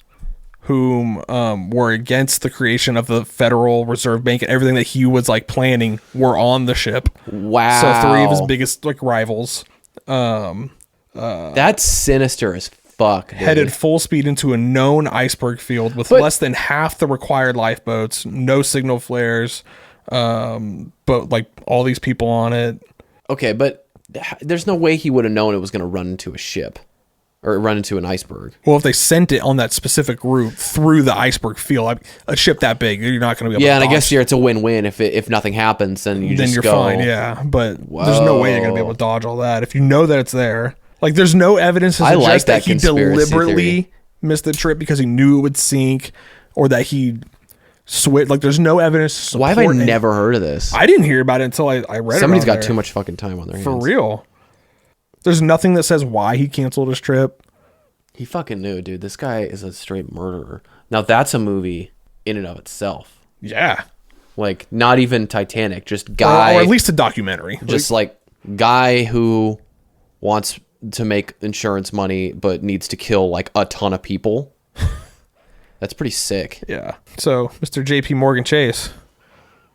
whom were against the creation of the Federal Reserve Bank and everything that he was like planning, were on the ship. Wow. So 3 of his biggest like rivals That's sinister as fuck, dude. headed full speed into a known iceberg field with less than half the required lifeboats, no signal flares, but like all these people on it. Okay, but there's no way he would have known it was going to run into a ship or run into an iceberg. Well, if they sent it on that specific route through the iceberg field, like a ship that big, you're not going to be able Yeah, to and I dodge. guess here it's a win-win. If nothing happens, then Then just you're go. fine, yeah. But there's no way you're going to be able to dodge all that if you know that it's there. Like, there's no evidence to I suggest like that that he conspiracy deliberately theory. missed the trip because he knew it would sink, or that he switched. Like, there's no evidence to Why have I support it. never heard of this? I didn't hear about it until I read Somebody's it. got too much fucking time on their hands. For real. There's nothing that says why he canceled his trip. He fucking knew, dude. This guy is a straight murderer. Now that's a movie in and of itself. Yeah. Like, not even Titanic, just guy. Or at least a documentary. just like guy who wants to make insurance money but needs to kill like a ton of people. That's pretty sick. Yeah. So, Mr. JP Morgan Chase.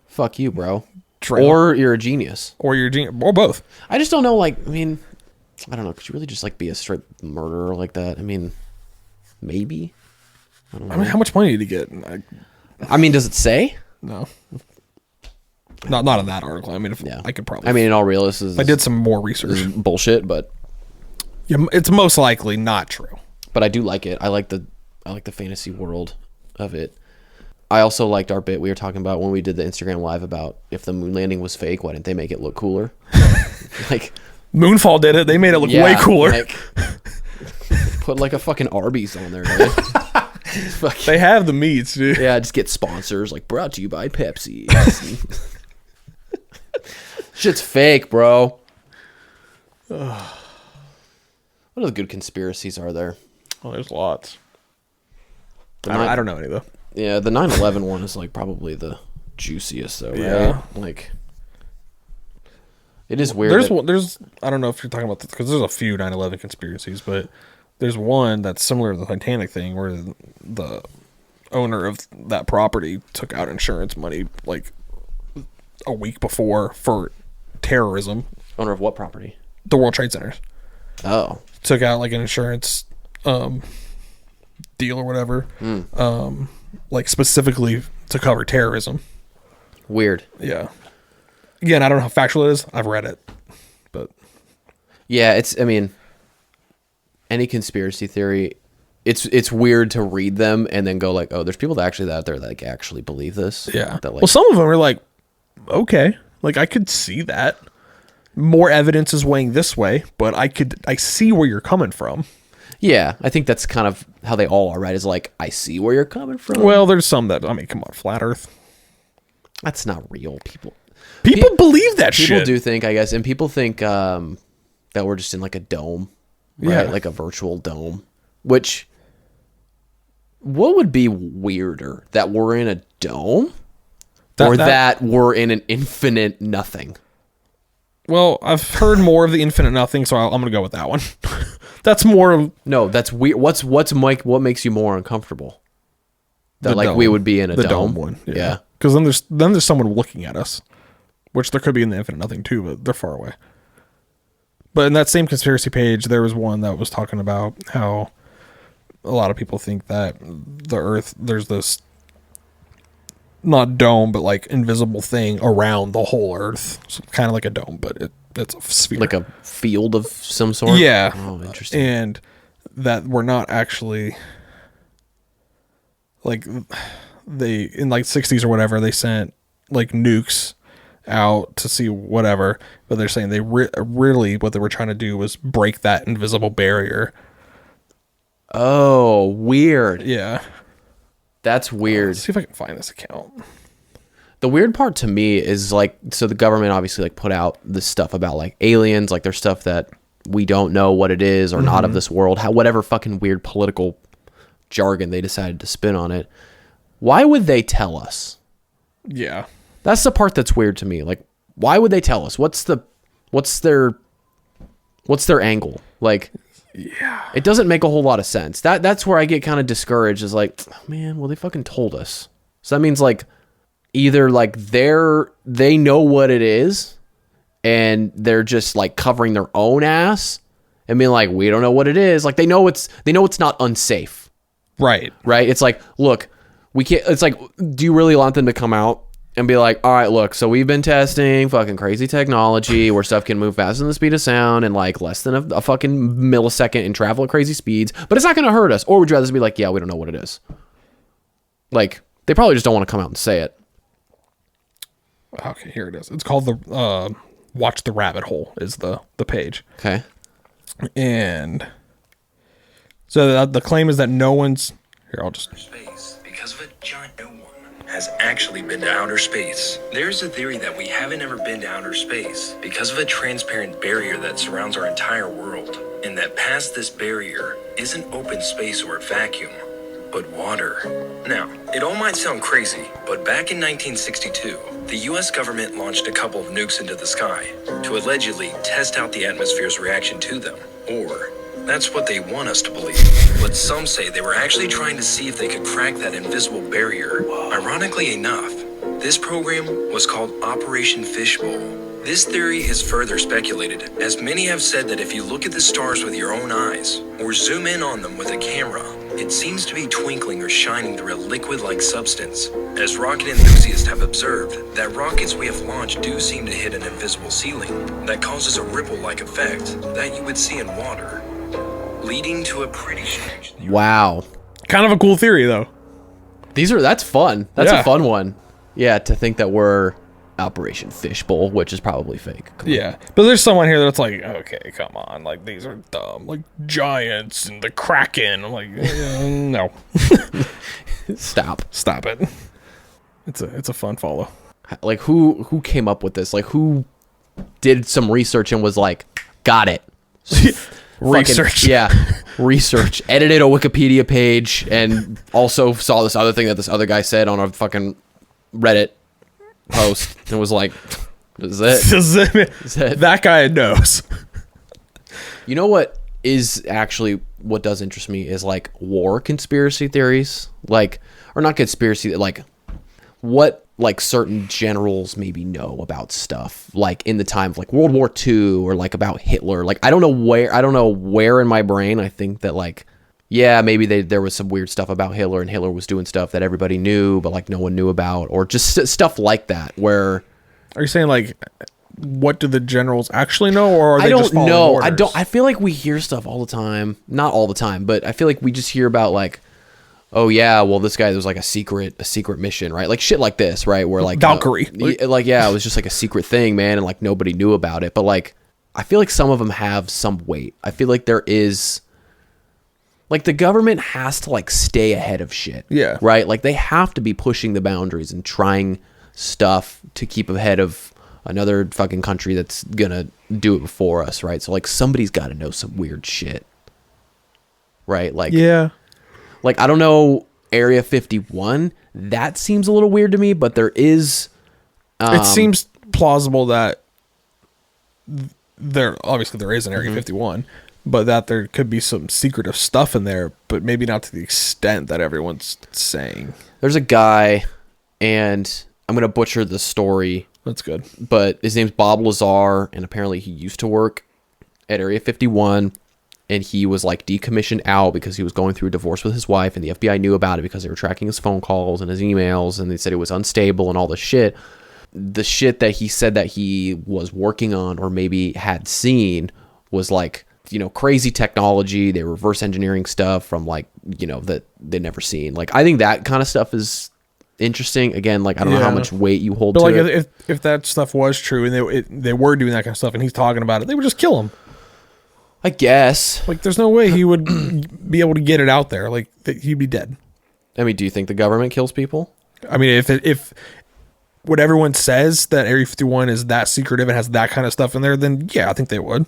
Fuck you, bro. Trail. Or you're a genius. Or your genius. Or both. I just don't know, like, I mean, I don't know. Could you really just like be a straight murderer like that? I mean, maybe. I mean, how much money did he get? I mean, does it say? No. Not in that article. I mean, if Yeah. I could probably. I mean, in all realism, I did some more research. bullshit, but Yeah, it's most likely not true. I do like it. I like the fantasy world of it. I also liked our bit we were talking about when we did the Instagram live about if the moon landing was fake, why didn't they make it look cooler? Like, Moonfall did it. They made it look way cooler. Like, put like a fucking Arby's on there, dude. They have the meats, dude. Yeah, just get sponsors, like brought to you by Pepsi. Shit's fake, bro. What other good conspiracies are there? Oh, there's lots. The I don't know any though. Yeah, the 9/11 one is like probably the juiciest though, right? Yeah. Like, it is weird. There's I don't know if you're talking about this because there's a few 9/11 conspiracies, but there's one that's similar to the Titanic thing where the owner of that property took out insurance money like a week before for terrorism. Owner of what property? The World Trade Centers. Oh. Took out like an insurance deal or whatever, like specifically to cover terrorism. Weird. Yeah. Again, I don't know how factual it is. I've read it, but yeah, I mean, any conspiracy theory, it's weird to read them and then go like, oh, there's people out there that like actually believe this. yeah. That, like, Well, some of them are like, okay, like I could see that. More evidence is weighing this way, but I see where you're coming from. yeah, I think that's kind of how they all are, right? Is like, I see where you're coming from. Well, there's some that, I mean, come on, flat Earth. That's not real. People believe that shit. People do think, I guess, and people think that we're just in like a dome, right? Yeah. Like a virtual dome. Which, what would be weirder, that we're in a dome, or that we're in an infinite nothing? Well, I've heard more of the infinite nothing, so I'm going to go with that one. That's more. No, that's weird. What makes you more uncomfortable? That like dome. We would be in a dome one. Yeah. Because then there's someone looking at us, which there could be in the infinite nothing too, but they're far away. But in that same conspiracy page, there was one that was talking about how a lot of people think that the Earth, there's this not dome, but like invisible thing around the whole Earth. So kind of like a dome, but it's a sphere. Like a field of some sort? Yeah. Oh, interesting. And that we're not actually, like, they, in like 60s or whatever, they sent like nukes out to see whatever, but they're saying they really what they were trying to do was break that invisible barrier. Oh, weird. Yeah. That's weird. Let's see if I can find this account. The weird part to me is like, so the government obviously like put out this stuff about like aliens, like there's stuff that we don't know what it is or not of this world, whatever fucking weird political jargon they decided to spin on it. Why would they tell us? Yeah. That's the part that's weird to me. Like, why would they tell us? What's their angle? Like, yeah, it doesn't make a whole lot of sense. That's where I get kind of discouraged. Is like, oh, man, well, they fucking told us. So that means like either like they know what it is and they're just like covering their own ass and being like, we don't know what it is. Like they know it's not unsafe. Right. It's like, look, we can't. It's like, do you really want them to come out and be like, all right, look, so we've been testing fucking crazy technology where stuff can move faster than the speed of sound and like less than a fucking millisecond and travel at crazy speeds, but it's not going to hurt us? Or would you rather just be like, yeah, we don't know what it is? Like, they probably just don't want to come out and say it. Okay, here it is. It's called the Watch the Rabbit Hole is the page. Okay. And so the claim is that no one's... Here, I'll just... Space, because of a giant... No one has actually been to outer space. There's a theory that we haven't ever been to outer space because of a transparent barrier that surrounds our entire world, and that past this barrier isn't open space or a vacuum, but water. Now, it all might sound crazy, but back in 1962, the US government launched a couple of nukes into the sky to allegedly test out the atmosphere's reaction to them, or that's what they want us to believe. But some say they were actually trying to see if they could crack that invisible barrier. Ironically enough, this program was called Operation Fishbowl. This theory is further speculated, as many have said that if you look at the stars with your own eyes, or zoom in on them with a camera, it seems to be twinkling or shining through a liquid-like substance. As rocket enthusiasts have observed, that rockets we have launched do seem to hit an invisible ceiling that causes a ripple-like effect that you would see in water, leading to a pretty strange theory. Wow. Kind of a cool theory, though. That's fun. That's Yeah. a fun one. Yeah, to think that we're Operation Fishbowl, which is probably fake. Come Yeah. But there's someone here that's like, okay, come on. Like, these are dumb. Like, giants and the Kraken. I'm like, no. on. Stop. Stop it. It's a fun follow. Like, who came up with this? Like, who did some research and was like, got it. Research. Yeah. Research. Edited a Wikipedia page and also saw this other thing that this other guy said on a fucking Reddit post and was like, this is it. That guy knows. You know what is actually what does interest me is like war conspiracy theories, like, or not conspiracy, like what like certain generals maybe know about stuff like in the time of like World War II or like about Hitler. Like I don't know where in my brain I think that like, yeah, maybe there was some weird stuff about Hitler and Hitler was doing stuff that everybody knew but like no one knew about, or just stuff like that. Where are you saying like, what do the generals actually know, or are they I don't just following know. orders? I feel like we hear stuff all the time. Not all the time, but I feel like we just hear about like, oh yeah, well this guy, there was like a secret mission, right? Like shit like this, right? Where like Valkyrie, like yeah, it was just like a secret thing, man, and like nobody knew about it. But like, I feel like some of them have some weight. I feel like there is, like the government has to like stay ahead of shit, yeah, right? Like they have to be pushing the boundaries and trying stuff to keep ahead of another fucking country that's gonna do it before us, right? So like somebody's got to know some weird shit, right? Like yeah. Like, I don't know, Area 51, that seems a little weird to me, but there is... it seems plausible that there is an Area 51, but that there could be some secretive stuff in there, but maybe not to the extent that everyone's saying. There's a guy, and I'm going to butcher the story. That's good. But his name's Bob Lazar, and apparently he used to work at Area 51, and he was like decommissioned out because he was going through a divorce with his wife, and the FBI knew about it because they were tracking his phone calls and his emails, and they said it was unstable and all the shit. The shit that he said that he was working on or maybe had seen was like, you know, crazy technology. They reverse engineering stuff from like, you know, that they'd never seen. Like, I think that kind of stuff is interesting. Again, like, I don't know how much weight you hold but to like it. if that stuff was true and they were doing that kind of stuff and he's talking about it, they would just kill him. I guess. Like, there's no way he would be able to get it out there. Like, he'd be dead. I mean, do you think the government kills people? I mean, if what everyone says that Area 51 is that secretive and has that kind of stuff in there, then yeah, I think they would.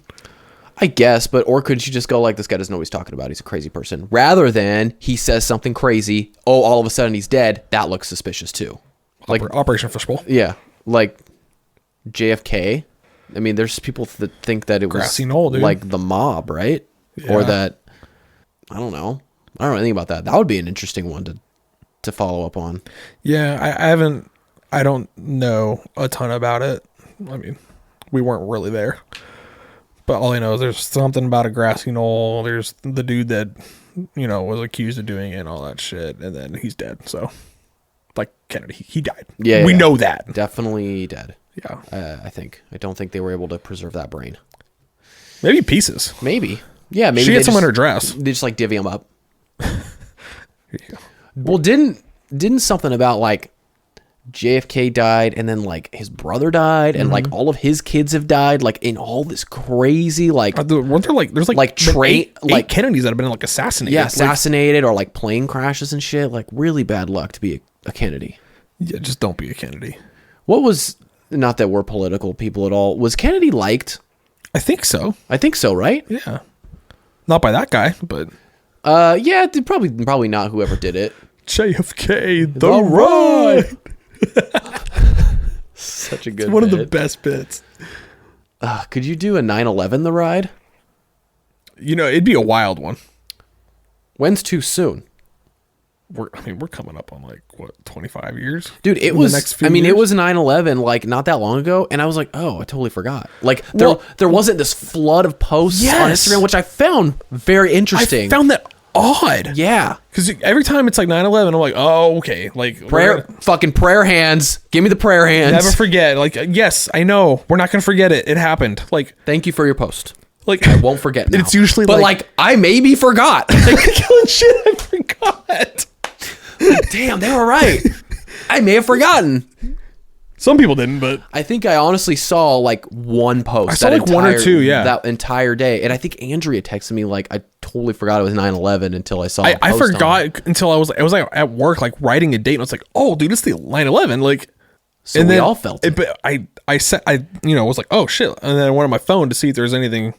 I guess, or could you just go like, this guy doesn't know what he's talking about, he's a crazy person, rather than he says something crazy, oh, all of a sudden he's dead, that looks suspicious too. Like Operation Fishbowl. Yeah, like JFK. I mean, there's people that think that it Grassy was Knoll, dude. like the mob, right? Yeah. Or that, I don't know anything about that. That would be an interesting one to follow up on. Yeah, I don't know a ton about it. I mean, we weren't really there. But all I know is there's something about a grassy knoll. There's the dude that, you know, was accused of doing it and all that shit. And then he's dead. So, like Kennedy, he died. Yeah. We know that. Definitely dead. Yeah. I think. I don't think they were able to preserve that brain. Maybe pieces. Maybe. Yeah, maybe she had some in her dress. They just like divvy them up. Well, didn't something about like JFK died and then like his brother died and like all of his kids have died, like in all this crazy like weren't there like there's like eight Kennedys that have been like assassinated? Yeah, assassinated or like plane crashes and shit. Like really bad luck to be a Kennedy. Yeah, just don't be a Kennedy. What was, not that we're political people at all, was Kennedy liked? I think so. I think so, right? Yeah. Not by that guy, but yeah, probably not whoever did it. JFK the ride. Such a good it's one bit. of the best bits. Could you do a 9/11 the ride? You know, it'd be a wild one. When's too soon? We're coming up on like what, 25 years, dude. It was. It was 9/11 like not that long ago, and I was like, oh, I totally forgot. Like there wasn't this flood of posts on Instagram, which I found very interesting. I found that odd. Yeah, because every time it's like 9/11, I'm like, oh, okay, like fucking prayer hands. Give me the prayer hands. Never forget. Like, yes, I know we're not gonna forget it. It happened. Like, thank you for your post. Like, I won't forget now. It's usually but like I maybe forgot. Like, killing shit, I forgot. Like, damn, they were right. I may have forgotten. Some people didn't, but I think I honestly saw like one post. I saw like one or two, yeah, that entire day. And I think Andrea texted me like, I totally forgot it was 9/11 until I saw. I forgot until I was like at work, like writing a date, and I was like, oh, dude, it's the 9/11. Like, so and we all felt it. But I said was like, oh shit, and then I went on my phone to see if there was anything,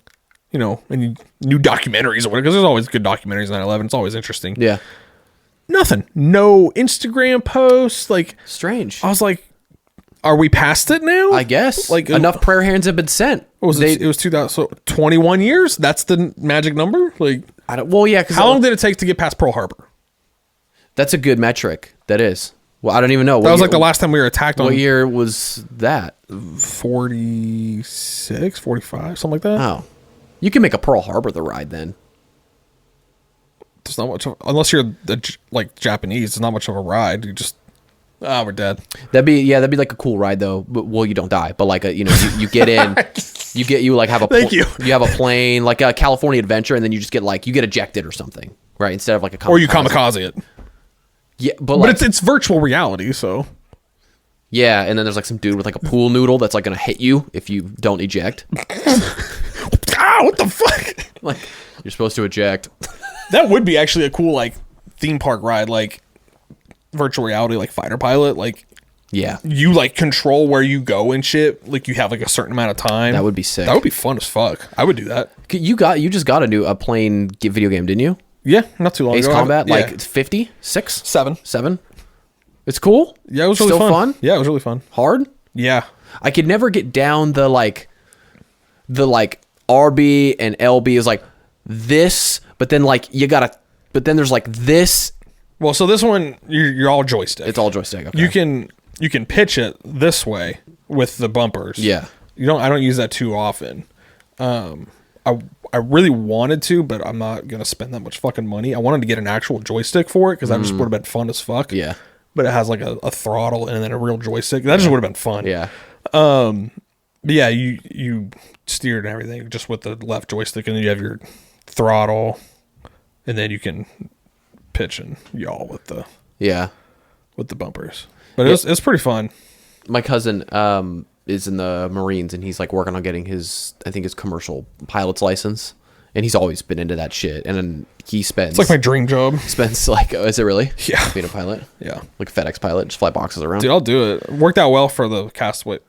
you know, any new documentaries or whatever, because there's always good documentaries on 9/11. It's always interesting. Yeah. Nothing. No Instagram posts. Like, strange. I was like, are we past it now? I guess. Like, enough prayer hands have been sent. It was 2000. So 21 years. That's the magic number. Like, well, yeah. How long did it take to get past Pearl Harbor? That's a good metric. That is. Well, I don't even know. That was like the last time we were attacked on. What year was that? 46, 45, something like that. Oh. You can make a Pearl Harbor the ride then. There's not much unless you're like Japanese, there's not much of a ride. You just we're dead. That'd be like a cool ride though. But, well, you don't die, but like you get in, you like have a you have a plane like a California Adventure, and then you just get like you get ejected or something, right? Instead of like a kamikaze. Or you kamikaze it. Yeah, but like, it's virtual reality, so yeah. And then there's like some dude with like a pool noodle that's like gonna hit you if you don't eject. What the fuck? Like you're supposed to eject. That would be actually a cool like theme park ride, like virtual reality, like fighter pilot. Like yeah, you like control where you go and shit. Like you have like a certain amount of time. That would be sick. That would be fun as fuck. I would do that. You just got a plane video game, didn't you? Yeah, not too long Ace ago. Combat, Yeah. like 50, 6, 7. 7. It's cool. Yeah, it was really Still fun. Yeah, it was really fun. Hard. Yeah, I could never get down the RB and LB is like this, but then like but then there's like this. well, so this one you're all joystick. It's all joystick. Okay. You can pitch it this way with the bumpers. Yeah. I don't use that too often. I really wanted to, but I'm not gonna spend that much fucking money. I wanted to get an actual joystick for it because that just would have been fun as fuck. Yeah. But it has like a throttle and then a real joystick. That just would have been fun. Yeah. But yeah, you steered and everything just with the left joystick, and then you have your throttle, and then you can pitch and yaw with the bumpers. But it's pretty fun. My cousin is in the Marines, and he's like working on getting his commercial pilot's license, and he's always been into that shit. And then he spends It's like my dream job. spends like is it really? Yeah. Being a pilot. Yeah. Like a FedEx pilot, just fly boxes around. Dude, I'll do it. Worked out well for the Castaway.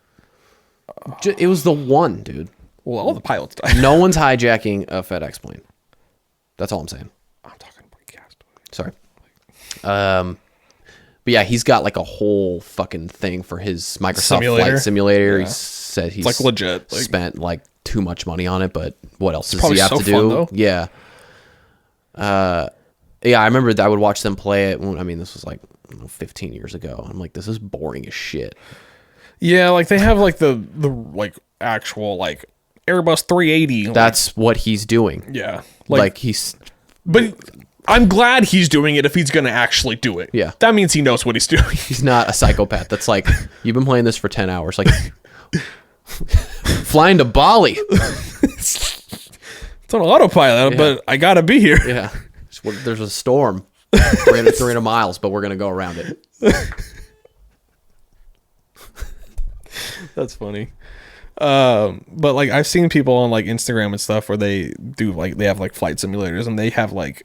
It was the one, dude. Well, all the pilots died. No one's hijacking a FedEx plane. That's all I'm saying. I'm talking about Castaway. Sorry. But yeah, he's got like a whole fucking thing for his Microsoft Flight Simulator. Yeah. He said he's like legit. spent like too much money on it, but what else does probably he have so to do? fun, though. Yeah. Yeah, I remember that I would watch them play it. I mean, this was like 15 years ago. I'm like, this is boring as shit. Yeah, like they have like the like actual like Airbus 380. That's what he's doing. Yeah. Like he's... But I'm glad he's doing it if he's going to actually do it. Yeah. That means he knows what he's doing. He's not a psychopath that's like, you've been playing this for 10 hours. Like, flying to Bali. It's on autopilot, but I got to be here. Yeah. There's a storm 300 miles, but we're going to go around it. That's funny. But like I've seen people on like Instagram and stuff where they do like they have like flight simulators, and they have like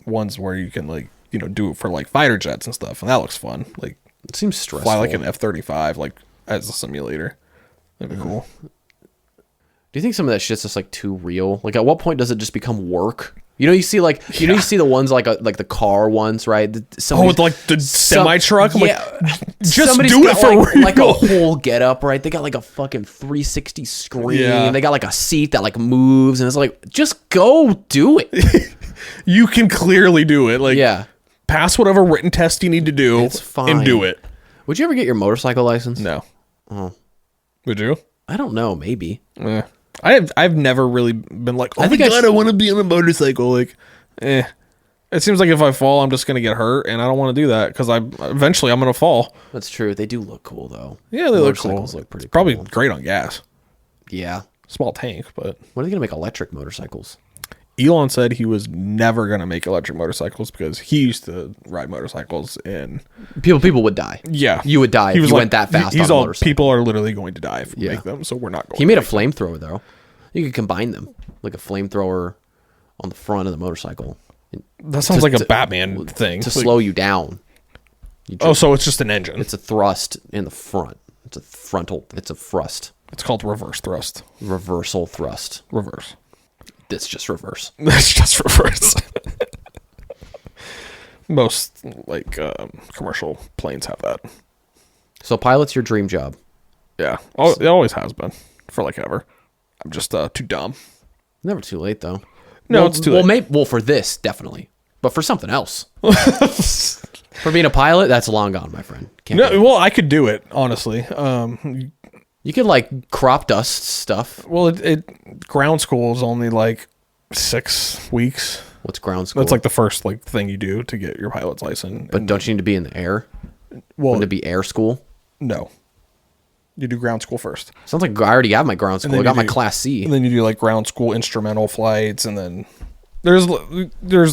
ones where you can like do it for like fighter jets and stuff, and that looks fun. Like It seems stressful. fly like an F-35 like as a simulator. That'd be cool. Do you think some of that shit's just like too real? Like, at what point does it just become work? You see like you see the ones like the car ones, right? With like the semi truck. Yeah, like, just somebody's do it got, for real. like a whole get up, right? They got like a fucking 360 screen. Yeah. They got like a seat that like moves, and it's like, just go do it. You can clearly do it. Like, Yeah, pass whatever written test you need to do. It's fine. And do it. would you ever get your motorcycle license? No. Oh. Would you? I don't know. Maybe. I've never really been like, oh I my think god, I want to be on a motorcycle. Like, It seems like if I fall, I'm just gonna get hurt, and I don't want to do that because eventually I'm gonna fall. That's true. They do look cool though. Yeah, they look cool. Motorcycles look pretty It's probably cool. great on gas. Yeah. Small tank, but When are they gonna make electric motorcycles? Elon said he was never gonna make electric motorcycles because he used to ride motorcycles and People would die. yeah, You would die if you went that fast He's on a all motorcycle. people are literally going to die if we Yeah. make them, so we're not going. He made a flamethrower though. You could combine them, like a flamethrower on the front of the motorcycle. That sounds like a Batman thing To Like- slow you down. Oh, so it's just an engine. It's a thrust in the front. It's a frontal. It's a thrust. It's called reverse thrust. Reversal thrust. Reverse. It's just reverse. That's just reverse. Most like commercial planes have that. So pilot's your dream job. Yeah, it always has been for like ever. I'm just too dumb. Never too late though. No, Well, it's too well, late. well, for this definitely. But for something else. For being a pilot, that's long gone, my friend. Can't do it. No, well, I could do it, honestly. You could like crop dust stuff. Well, it ground school is only like 6 weeks. What's ground school? That's like the first like thing you do to get your pilot's license. But don't you need to be in the air? Well, Wouldn't it be air school? no. You do ground school first. Sounds like I already got my ground school. I got my class C. And then you do like ground school instrumental flights, and then there's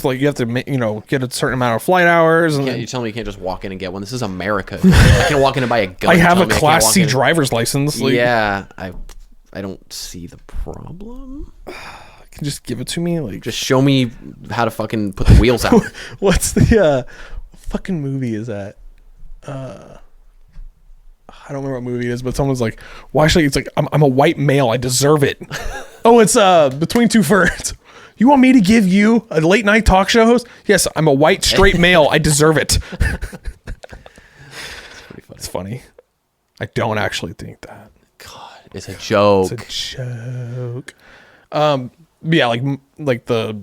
like you have to get a certain amount of flight hours. And You tell me you can't just walk in and get one. This is America. I can't walk in and buy a gun. I have Tell a me I can't class walk C in. driver's license. Like, Yeah, I don't see the problem. can you just give it to me. Like, Just show me how to fucking put the wheels out. what's the fucking movie is that? I don't remember what movie it is, but someone's like, why should I? It's like, I'm a white male. I deserve it. Oh, it's Between Two Ferns. You want me to give you a late night talk show host? Yes, I'm a white straight male. I deserve it. It's funny. I don't actually think that. God, it's a joke. It's a joke. Yeah, like the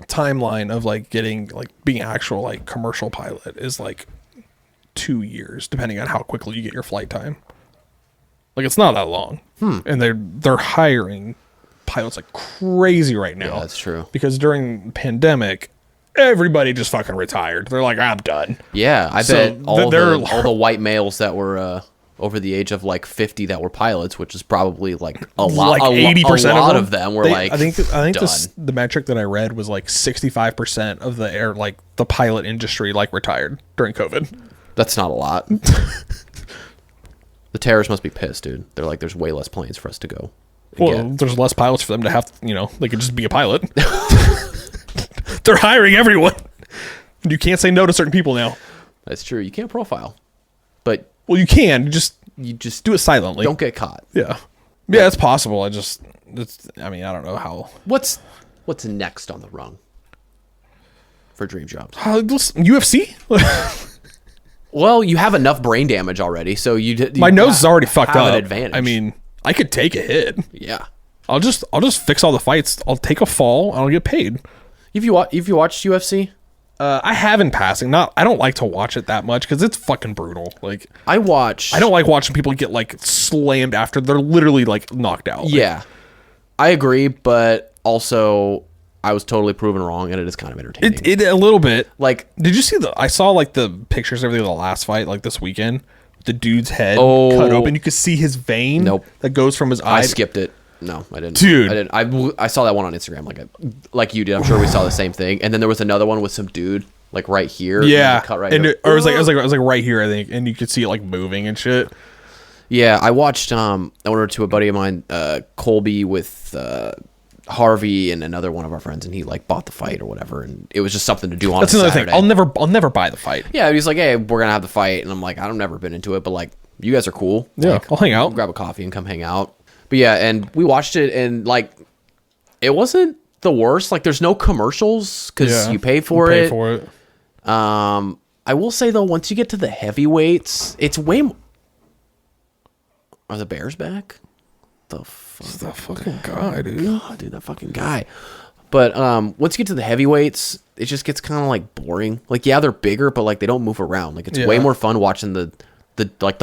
timeline of like getting like being actual like commercial pilot is like 2 years, depending on how quickly you get your flight time. Like, it's not that long. And they're hiring pilots like crazy right now. Yeah, that's true. Because during the pandemic, everybody just fucking retired. They're like, I'm done. Yeah, I So bet all the white males that were over the age of like 50 that were pilots, which is probably like a lot, like 80% of them were I think done. the metric that I read was like 65% of the pilot industry like retired during COVID. That's not a lot. The terrorists must be pissed, dude. They're like, there's way less planes for us to go. Well, there's less pilots for them to have, they could just be a pilot. They're hiring everyone. You can't say no to certain people now. That's true. You can't profile, but Well, you can. you just Do it silently. don't get caught. Yeah. Yeah, it's possible. I don't know how. What's next on the rung for dream jobs? UFC? Well, you have enough brain damage already, so you My nose is already fucked have up. an advantage. I mean, I could take a hit. Yeah. I'll just fix all the fights. I'll take a fall. I'll get paid. If you watched UFC, I have in passing. I don't like to watch it that much because it's fucking brutal. Like, I don't like watching people get like slammed after they're literally like knocked out. Yeah, I agree, but also I was totally proven wrong, and it is kind of entertaining. It a little bit. Like, Did you see I saw like the pictures of everything of the last fight like this weekend. The dude's head Oh. cut open. You could see his vein. Nope. That goes from his eye. I skipped it. No, I didn't. Dude. I didn't. I saw that one on Instagram, like you did. I'm sure we saw the same thing. And then there was another one with some dude like right here. Yeah, cut right and here. it was like right here, I think, and you could see it like moving and shit. Yeah, I watched. I ordered to a buddy of mine, Colby, with Harvey and another one of our friends, and he like bought the fight or whatever, and it was just something to do on. That's a another Saturday. thing. I'll never buy the fight. Yeah, he's like, hey, we're gonna have the fight, and I'm like, I've never been into it, but like, you guys are cool. Yeah, Like, I'll hang out. grab a coffee and come hang out. But yeah, and we watched it, and like, it wasn't the worst. Like, there's no commercials because you pay for it. I will say though, once you get to the heavyweights, it's way. Are the Bears back? The fucking guy, dude. God, dude, that fucking guy. But once you get to the heavyweights, it just gets kind of like boring. Like, yeah, they're bigger, but like they don't move around. Like, it's way more fun watching the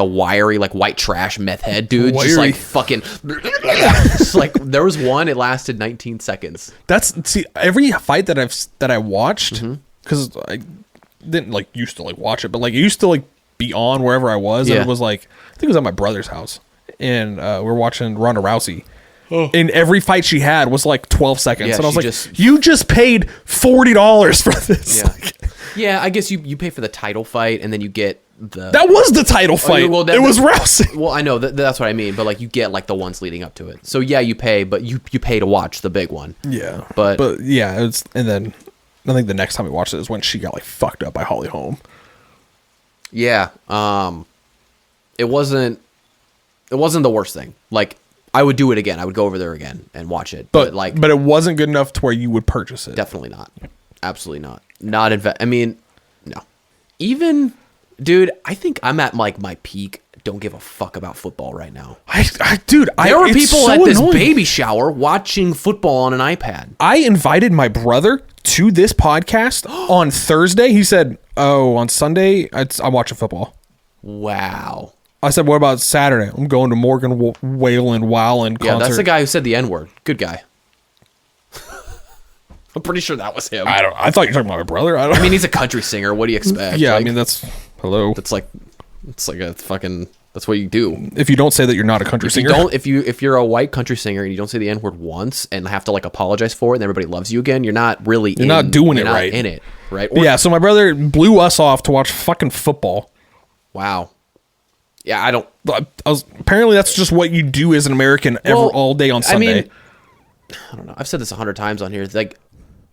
wiry like white trash meth head dude just like fucking. Just like there was one, it lasted 19 seconds. Every fight that I watched Mm-hmm. because I didn't like used to like watch it, but like it used to like be on wherever I was. Yeah. And it was like I think it was at my brother's house, and we were watching Ronda Rousey. And every fight she had was like 12 seconds. Yeah, and I was she like, just- you just paid $40 for this. Yeah. Yeah, I guess you pay for the title fight and then you get the. That was the title fight. well, it was Rousey. Well, I know that's what I mean, but like you get like the ones leading up to it. So yeah, you pay, but you pay to watch the big one. Yeah. But yeah, and then I think the next time we watched it is when she got like fucked up by Holly Holm. Yeah, it wasn't the worst thing. Like, I would do it again. I would go over there again and watch it. But it wasn't good enough to where you would purchase it. Definitely not. Absolutely not. I mean, no. Even Dude, I think I'm at like my peak. Don't give a fuck about football right now. Dude, There were it's people so at this annoying. baby shower watching football on an iPad. I invited my brother to this podcast on Thursday. He said, "Oh, on Sunday, I'm watching football." Wow. I said, "What about Saturday? I'm going to Morgan Wallen concert." Yeah, that's the guy who said the N-word. Good guy. I'm pretty sure that was him. I thought you were talking about my brother. I mean, he's a country singer. What do you expect? yeah, Like, I mean that's hello. it's like a fucking. That's what you do. If you don't say that you're not a country If you singer, don't, if you're a white country singer and you don't say the N-word once and have to like apologize for it, and everybody loves you again, you're not really. You're not doing it not right. in it, right? But yeah. So my brother blew us off to watch fucking football. Wow. Yeah, I don't. Apparently that's just what you do as an American all day on Sunday. I mean, I don't know. I've said this 100 times on here. It's like,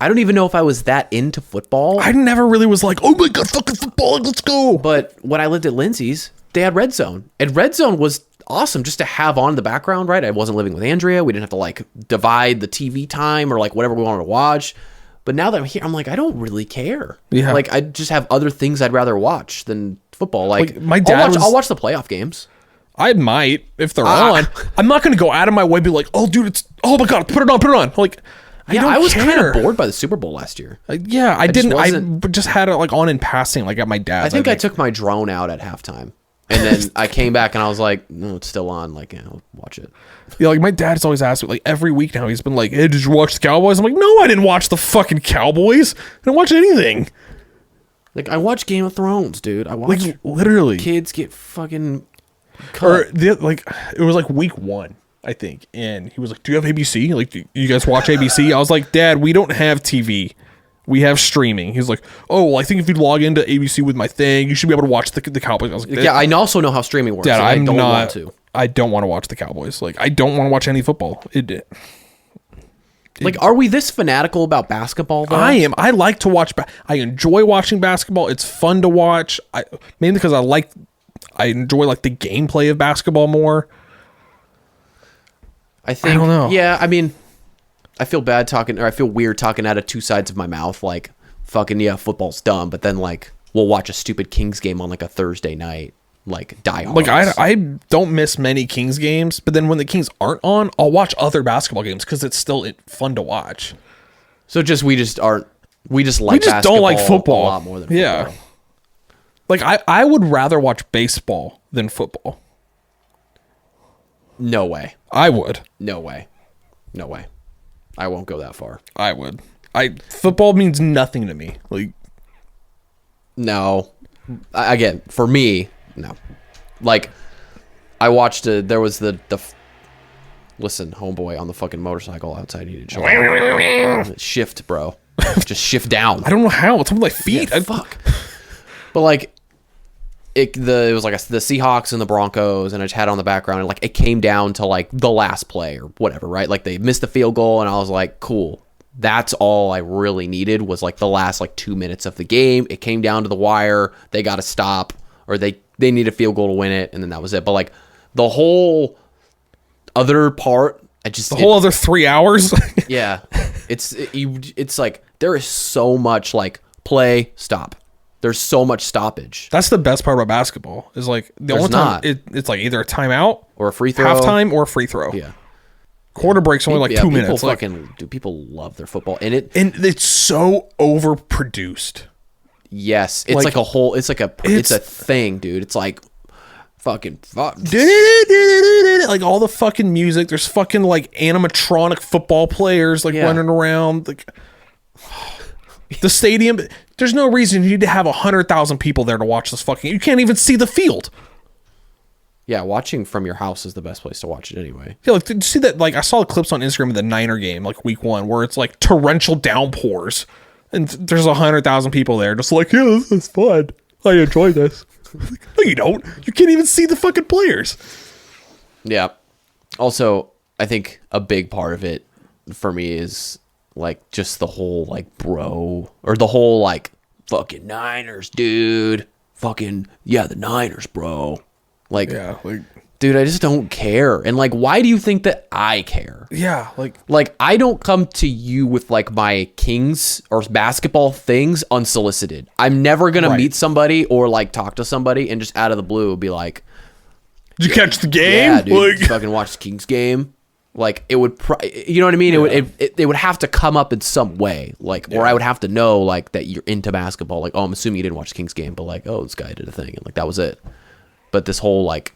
I don't even know if I was that into football. I never really was like, oh my god, fucking football, let's go. But when I lived at Lindsay's, they had Red Zone. And Red Zone was awesome just to have on in the background, right? I wasn't living with Andrea. We didn't have to like divide the TV time or like whatever we wanted to watch. But now that I'm here, I'm like, I don't really care. Yeah. Like, I just have other things I'd rather watch than football. Like my dad I'll watch the playoff games. I might if they're on. I'm not going to go out of my way and be like, oh dude, oh my god, put it on. Like, I was kind care. of bored by the Super Bowl last year. Yeah, I didn't. I wasn't- just had it like on in passing, like at my dad's. I think I took my drone out at halftime. And then I came back and I was like, no, it's still on. Like, I'll watch it. Yeah, like my dad's always asked me, like every week now, he's been like, hey, did you watch the Cowboys? I'm like, no, I didn't watch the fucking Cowboys. I didn't watch anything. Like, I watch Game of Thrones, dude. I watch Like literally. kids get fucking Or cut. it was like week 1, I think, and he was like, "Do you have ABC? Like, do you guys watch ABC?" I was like, "Dad, we don't have TV. We have streaming." He's like, "Oh, well, I think if you log into ABC with my thing, you should be able to watch the Cowboys." I was like, Yeah, I also know how streaming works. Dad, and I I'm don't not. want to. I don't want to watch the Cowboys. Like, I don't want to watch any football. Like, are we this fanatical about basketball, though? I am. I like to watch. I enjoy watching basketball. It's fun to watch. Mainly because I enjoy like the gameplay of basketball more. I think. I don't know. Yeah, I mean, I feel weird talking out of two sides of my mouth. Like, fucking, yeah, football's dumb. But then, like, we'll watch a stupid Kings game on, like, a Thursday night. Like, die hard. Like, I don't miss many Kings games, but then when the Kings aren't on, I'll watch other basketball games because it's still fun to watch. So we just don't like football a lot more than football. Yeah. Like, I would rather watch baseball than football. No way. I would. No way. I won't go that far. I would. Football means nothing to me. Like, no. Again, for me, no. Like, I watched there was listen, homeboy on the fucking motorcycle outside needed show. Shift, bro. Just shift down. I don't know how. It's on my feet. Yeah, fuck. But like, it was like the Seahawks and the Broncos, and I just had it on the background, and like it came down to like the last play or whatever, right? Like they missed the field goal, and I was like, cool. That's all I really needed was like the last like 2 minutes of the game. It came down to the wire. They got to stop, or they need a field goal to win it, and then that was it. But like the whole other part, whole other 3 hours. Yeah, it's like there is so much like play stop. There's so much stoppage. That's the best part about basketball. Is like the only time it's like either a timeout or a free throw, halftime, or a free throw. Yeah, quarter break's only like 2 minutes. People love their football, and it's so overproduced. Yes, it's like a whole. It's like it's a thing, dude. It's like fucking like all the fucking music. There's fucking like animatronic football players like running around. Like the stadium. There's no reason you need to have 100,000 people there to watch this fucking. You can't even see the field. Yeah, watching from your house is the best place to watch it anyway. Yeah, like did you see that? Like I saw the clips on Instagram of the Niner game, like week 1, where it's like torrential downpours, and there's 100,000 people there, just like, yeah, this is fun. I enjoy this. No, you don't. You can't even see the fucking players. Yeah. Also, I think a big part of it for me is like just the whole like bro, or the whole like fucking Niners, dude. Fucking yeah, the Niners, bro. Like, Yeah, like Dude, I just don't care. And like, why do you think that I care? Yeah, Like, I don't come to you with like my Kings or basketball things unsolicited. I'm never gonna meet somebody or like talk to somebody and just out of the blue be like, did you catch the game? Yeah, dude, did you fucking watch the Kings game? Like, it would, you know what I mean? It would have to come up in some way, like, or I would have to know like that you're into basketball. Like, oh, I'm assuming you didn't watch the Kings game, but like, oh, this guy did a thing, and like that was it. But this whole like.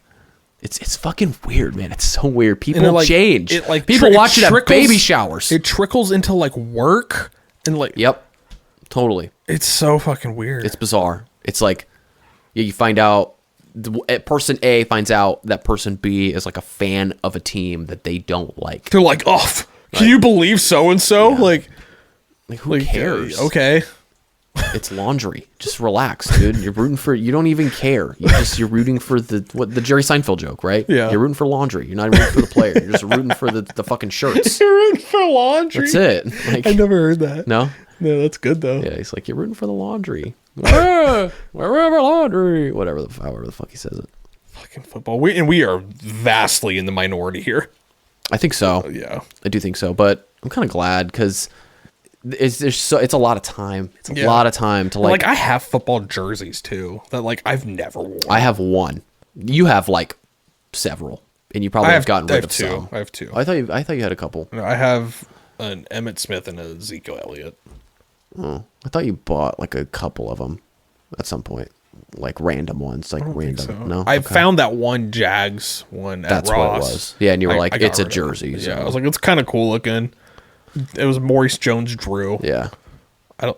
It's fucking weird, man. It's so weird. People like, change. It, like, people watch it at baby showers. It trickles into like work and like. Yep, totally. It's so fucking weird. It's bizarre. It's like, you find out, person A finds out that person B is like a fan of a team that they don't like. They're like, oh, can you believe so and so? Like who cares? Okay. It's laundry. Just relax, dude. You're rooting for. You don't even care. You're rooting for the Jerry Seinfeld joke, right? Yeah. You're rooting for laundry. You're not rooting for the player. You're just rooting for the fucking shirts. You're rooting for laundry. That's it. Like, I never heard that. No. No, that's good though. Yeah, he's like, you're rooting for the laundry. Wherever laundry. However the fuck he says it. Fucking football. We are vastly in the minority here. I think so. Yeah. I do think so, but I'm kind of glad because. It's a lot of time. It's a lot of time to like. I have football jerseys too that like I've never worn. I have one. You have like several, and you probably have gotten rid of some. I have two. I thought you had a couple. No, I have an Emmitt Smith and a Ezekiel Elliott. Oh, I thought you bought like a couple of them at some point, like random ones, like random. So. No, I found that one Jags one at That's Ross. what it was. Yeah, and you were like, I got it's a rid of it. jersey. So. Yeah, I was like, it's kind of cool looking. It was Maurice Jones-Drew. Yeah. I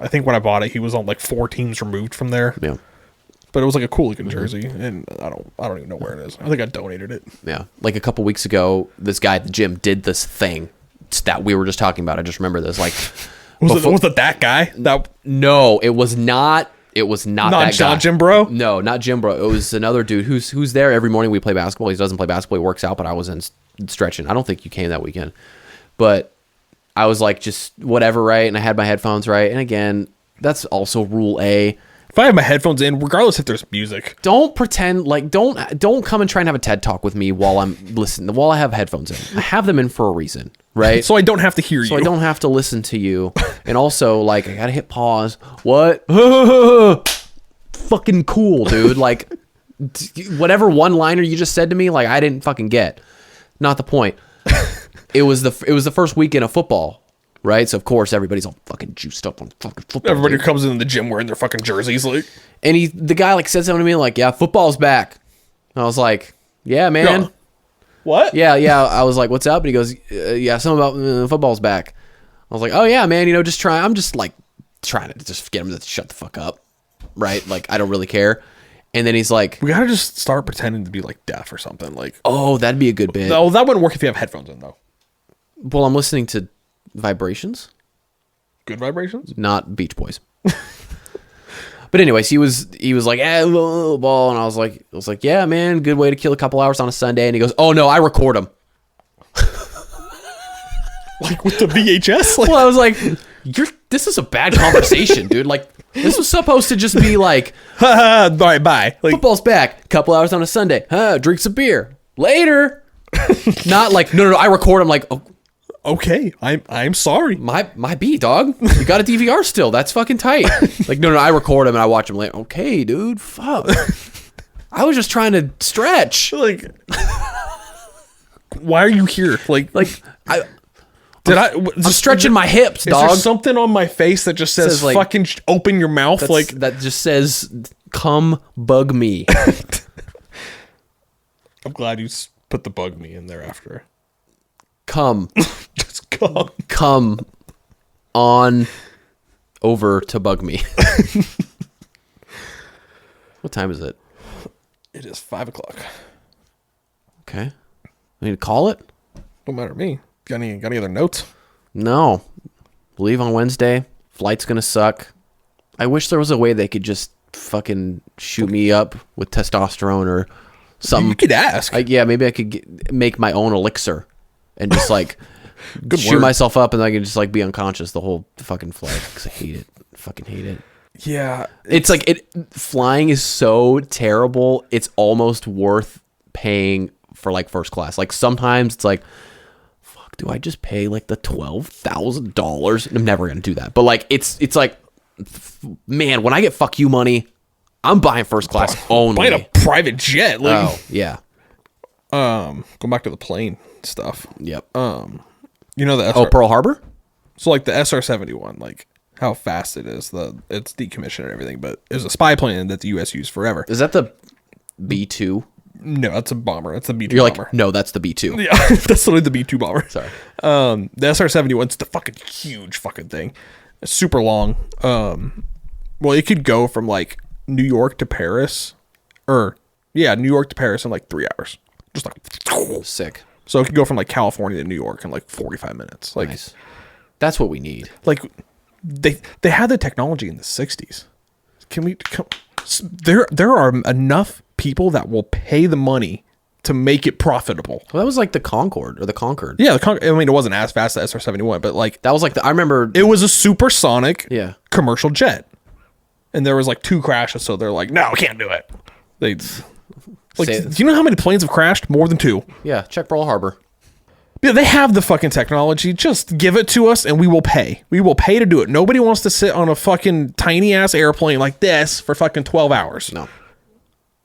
think when I bought it, he was on like 4 teams removed from there. Yeah. But it was like a cool looking jersey, and I don't even know where it is. I think I donated it. Yeah. Like a couple weeks ago, this guy at the gym did this thing that we were just talking about. I just remember this. Like, was it that guy? No, it was not. It was not that guy. Not Jim Bro? No, not Jim Bro. It was another dude who's there every morning. We play basketball. He doesn't play basketball. He works out, but I was in stretching. I don't think you came that weekend. But I was like, just whatever, right? And I had my headphones right. And again, that's also rule A. If I have my headphones in, regardless if there's music, don't pretend like don't come and try and have a TED talk with me while I'm listening. While I have headphones in, I have them in for a reason, right? So I don't have to hear you. So I don't have to listen to you. And also, like, I gotta hit pause. What? Fucking cool, dude. Like, whatever one-liner you just said to me, like, I didn't fucking get. Not the point. It was the first weekend of football, right? So of course everybody's all fucking juiced up on fucking football. Everybody comes in the gym wearing their fucking jerseys, like. And the guy like said something to me like, "Yeah, football's back." And I was like, "Yeah, man." Yeah. What? Yeah. I was like, "What's up?" And he goes, "Yeah, something about football's back." I was like, "Oh yeah, man. I'm just trying to just get him to shut the fuck up, right? Like I don't really care." And then he's like, We gotta just start pretending to be like deaf or something, like. "Oh, that'd be a good bit." Oh, that wouldn't work if you have headphones in though. Well, I'm listening to vibrations. Good vibrations? Not Beach Boys. But anyways, he was like, ball, and I was like, yeah, man, good way to kill a couple hours on a Sunday. And he goes, oh no, I record them. Like with the VHS? Like, well, I was like, this is a bad conversation, dude. Like, this was supposed to just be like, all right, bye. Like, football's back, couple hours on a Sunday. Drink some beer later. Not like, no, I record them. Like, oh, okay, I'm sorry. My B, dog. You got a DVR still. That's fucking tight. Like, no, I record them and I watch them later. Okay, dude, fuck. I was just trying to stretch. Like, why are you here? Like I'm stretching my hips, is dog. there something on my face that just says like, fucking open your mouth? Like that just says, come bug me. I'm glad you put the bug me in there after. Come. Just come. Come on over to bug me. What time is it? It is 5:00. Okay. I need to call it? Don't matter to me. Got any other notes? No. Leave on Wednesday. Flight's gonna suck. I wish there was a way they could just fucking shoot me up with testosterone or something. You could ask. Yeah, maybe I could make my own elixir and just like shoot word. myself up and I can just like be unconscious the whole fucking flight because I hate it. Fucking hate it. Yeah. It's like flying is so terrible. It's almost worth paying for like first class. Like sometimes it's like, fuck, do I just pay like the $12,000? I'm never gonna do that. But like it's like, man, when I get fuck you money, I'm buying first class only. Buying a private jet. Like, Oh yeah. Going back to the plane stuff. Yep. You know the SR, Pearl Harbor. so like the SR-71, like how fast it is. It's decommissioned and everything, but it was a spy plane that the U.S. used forever. Is that the B-2? No, that's a bomber. That's a B-2 You're bomber. like, no, that's the B-2. Yeah, that's literally the B-2 bomber. Sorry. The SR-71's the fucking huge fucking thing. It's super long. Well, it could go from like New York to Paris, New York to Paris in like 3 hours. Just like Sick. so, it could go from like California to New York in like 45 minutes. Like, Nice. That's what we need. like they had the technology in the 60s. Can we? There are enough people that will pay the money to make it profitable. Well, that was like the Concorde or the Concorde. Yeah, I mean, it wasn't as fast as SR-71, but like That was like I remember. it was a supersonic Yeah. commercial jet, and there was like 2 crashes, so they're like, no, we can't do it. They like, Say- do you know how many planes have crashed? More than 2. Yeah, check Pearl Harbor. Yeah, they have the fucking technology. Just give it to us, and we will pay. We will pay to do it. Nobody wants to sit on a fucking tiny ass airplane like this for fucking 12 hours. No.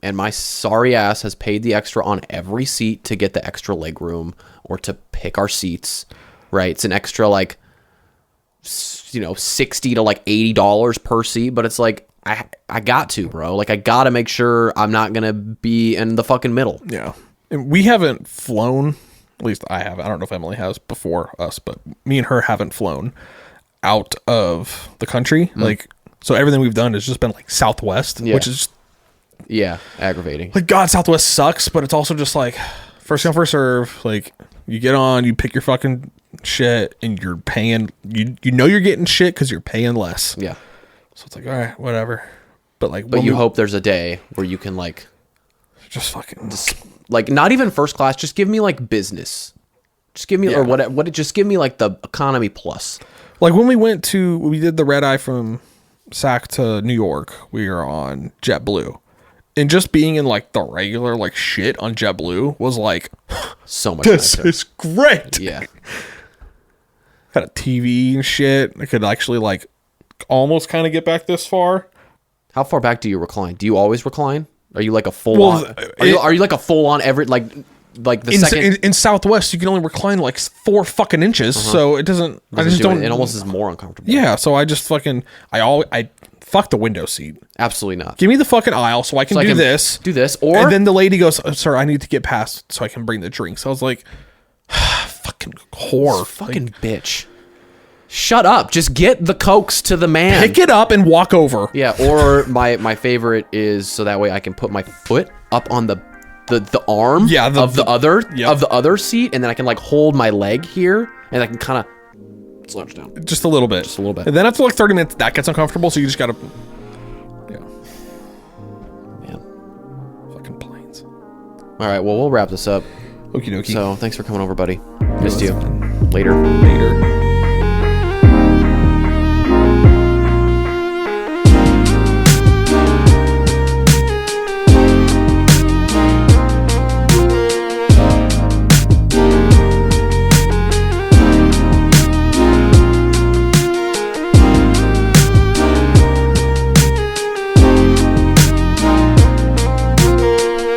And my sorry ass has paid the extra on every seat to get the extra leg room or to pick our seats. Right? It's an extra like, $60 to like $80 per seat, but it's like I got to, bro. Like I got to make sure I'm not gonna be in the fucking middle. Yeah. And we haven't flown, at least I haven't. I don't know if Emily has before us, but me and her haven't flown out of the country. Like, so everything we've done has just been like Southwest, which is Yeah, aggravating. like, God, Southwest sucks, but it's also just like first come, first serve. Like, you get on, you pick your fucking shit, and you're paying, you know you're getting shit because you're paying less. Yeah. So it's like, all right, whatever. But like, But you hope there's a day where you can like just fucking like not even first class, just give me like business. Just give me or what just give me like the economy plus. like when we did the red eye from SAC to New York, we were on JetBlue. And just being in like the regular like shit on JetBlue was like, So much this nicer. is great. Yeah. Had a TV and shit. I could actually like almost kind of get back this far. How far back do you recline? Do you always recline? Are you like a full Well, on? Are you like a full on every like the second? In Southwest, you can only recline like 4 fucking inches, so it doesn't. I just don't. It almost is more uncomfortable. Yeah, so I just fucking. I fuck the window seat. Absolutely not. Give me the fucking aisle so I can do this. Do this, or And then the lady goes, oh, "Sir, I need to get past so I can bring the drinks." I was like, "Fucking whore, fucking bitch. Shut up. Just get the Cokes to the man. pick it up and walk over." Yeah, or my favorite is so that way I can put my foot up on the arm of the other seat, and then I can like hold my leg here, and I can kind of slouch down. Just a little bit. Just a little bit. And then after like 30 minutes, that gets uncomfortable, so you just gotta. Yeah. Man. Fucking planes. All right, well we'll wrap this up. Okie dokie. So thanks for coming over, buddy. Missed you. Later. Later.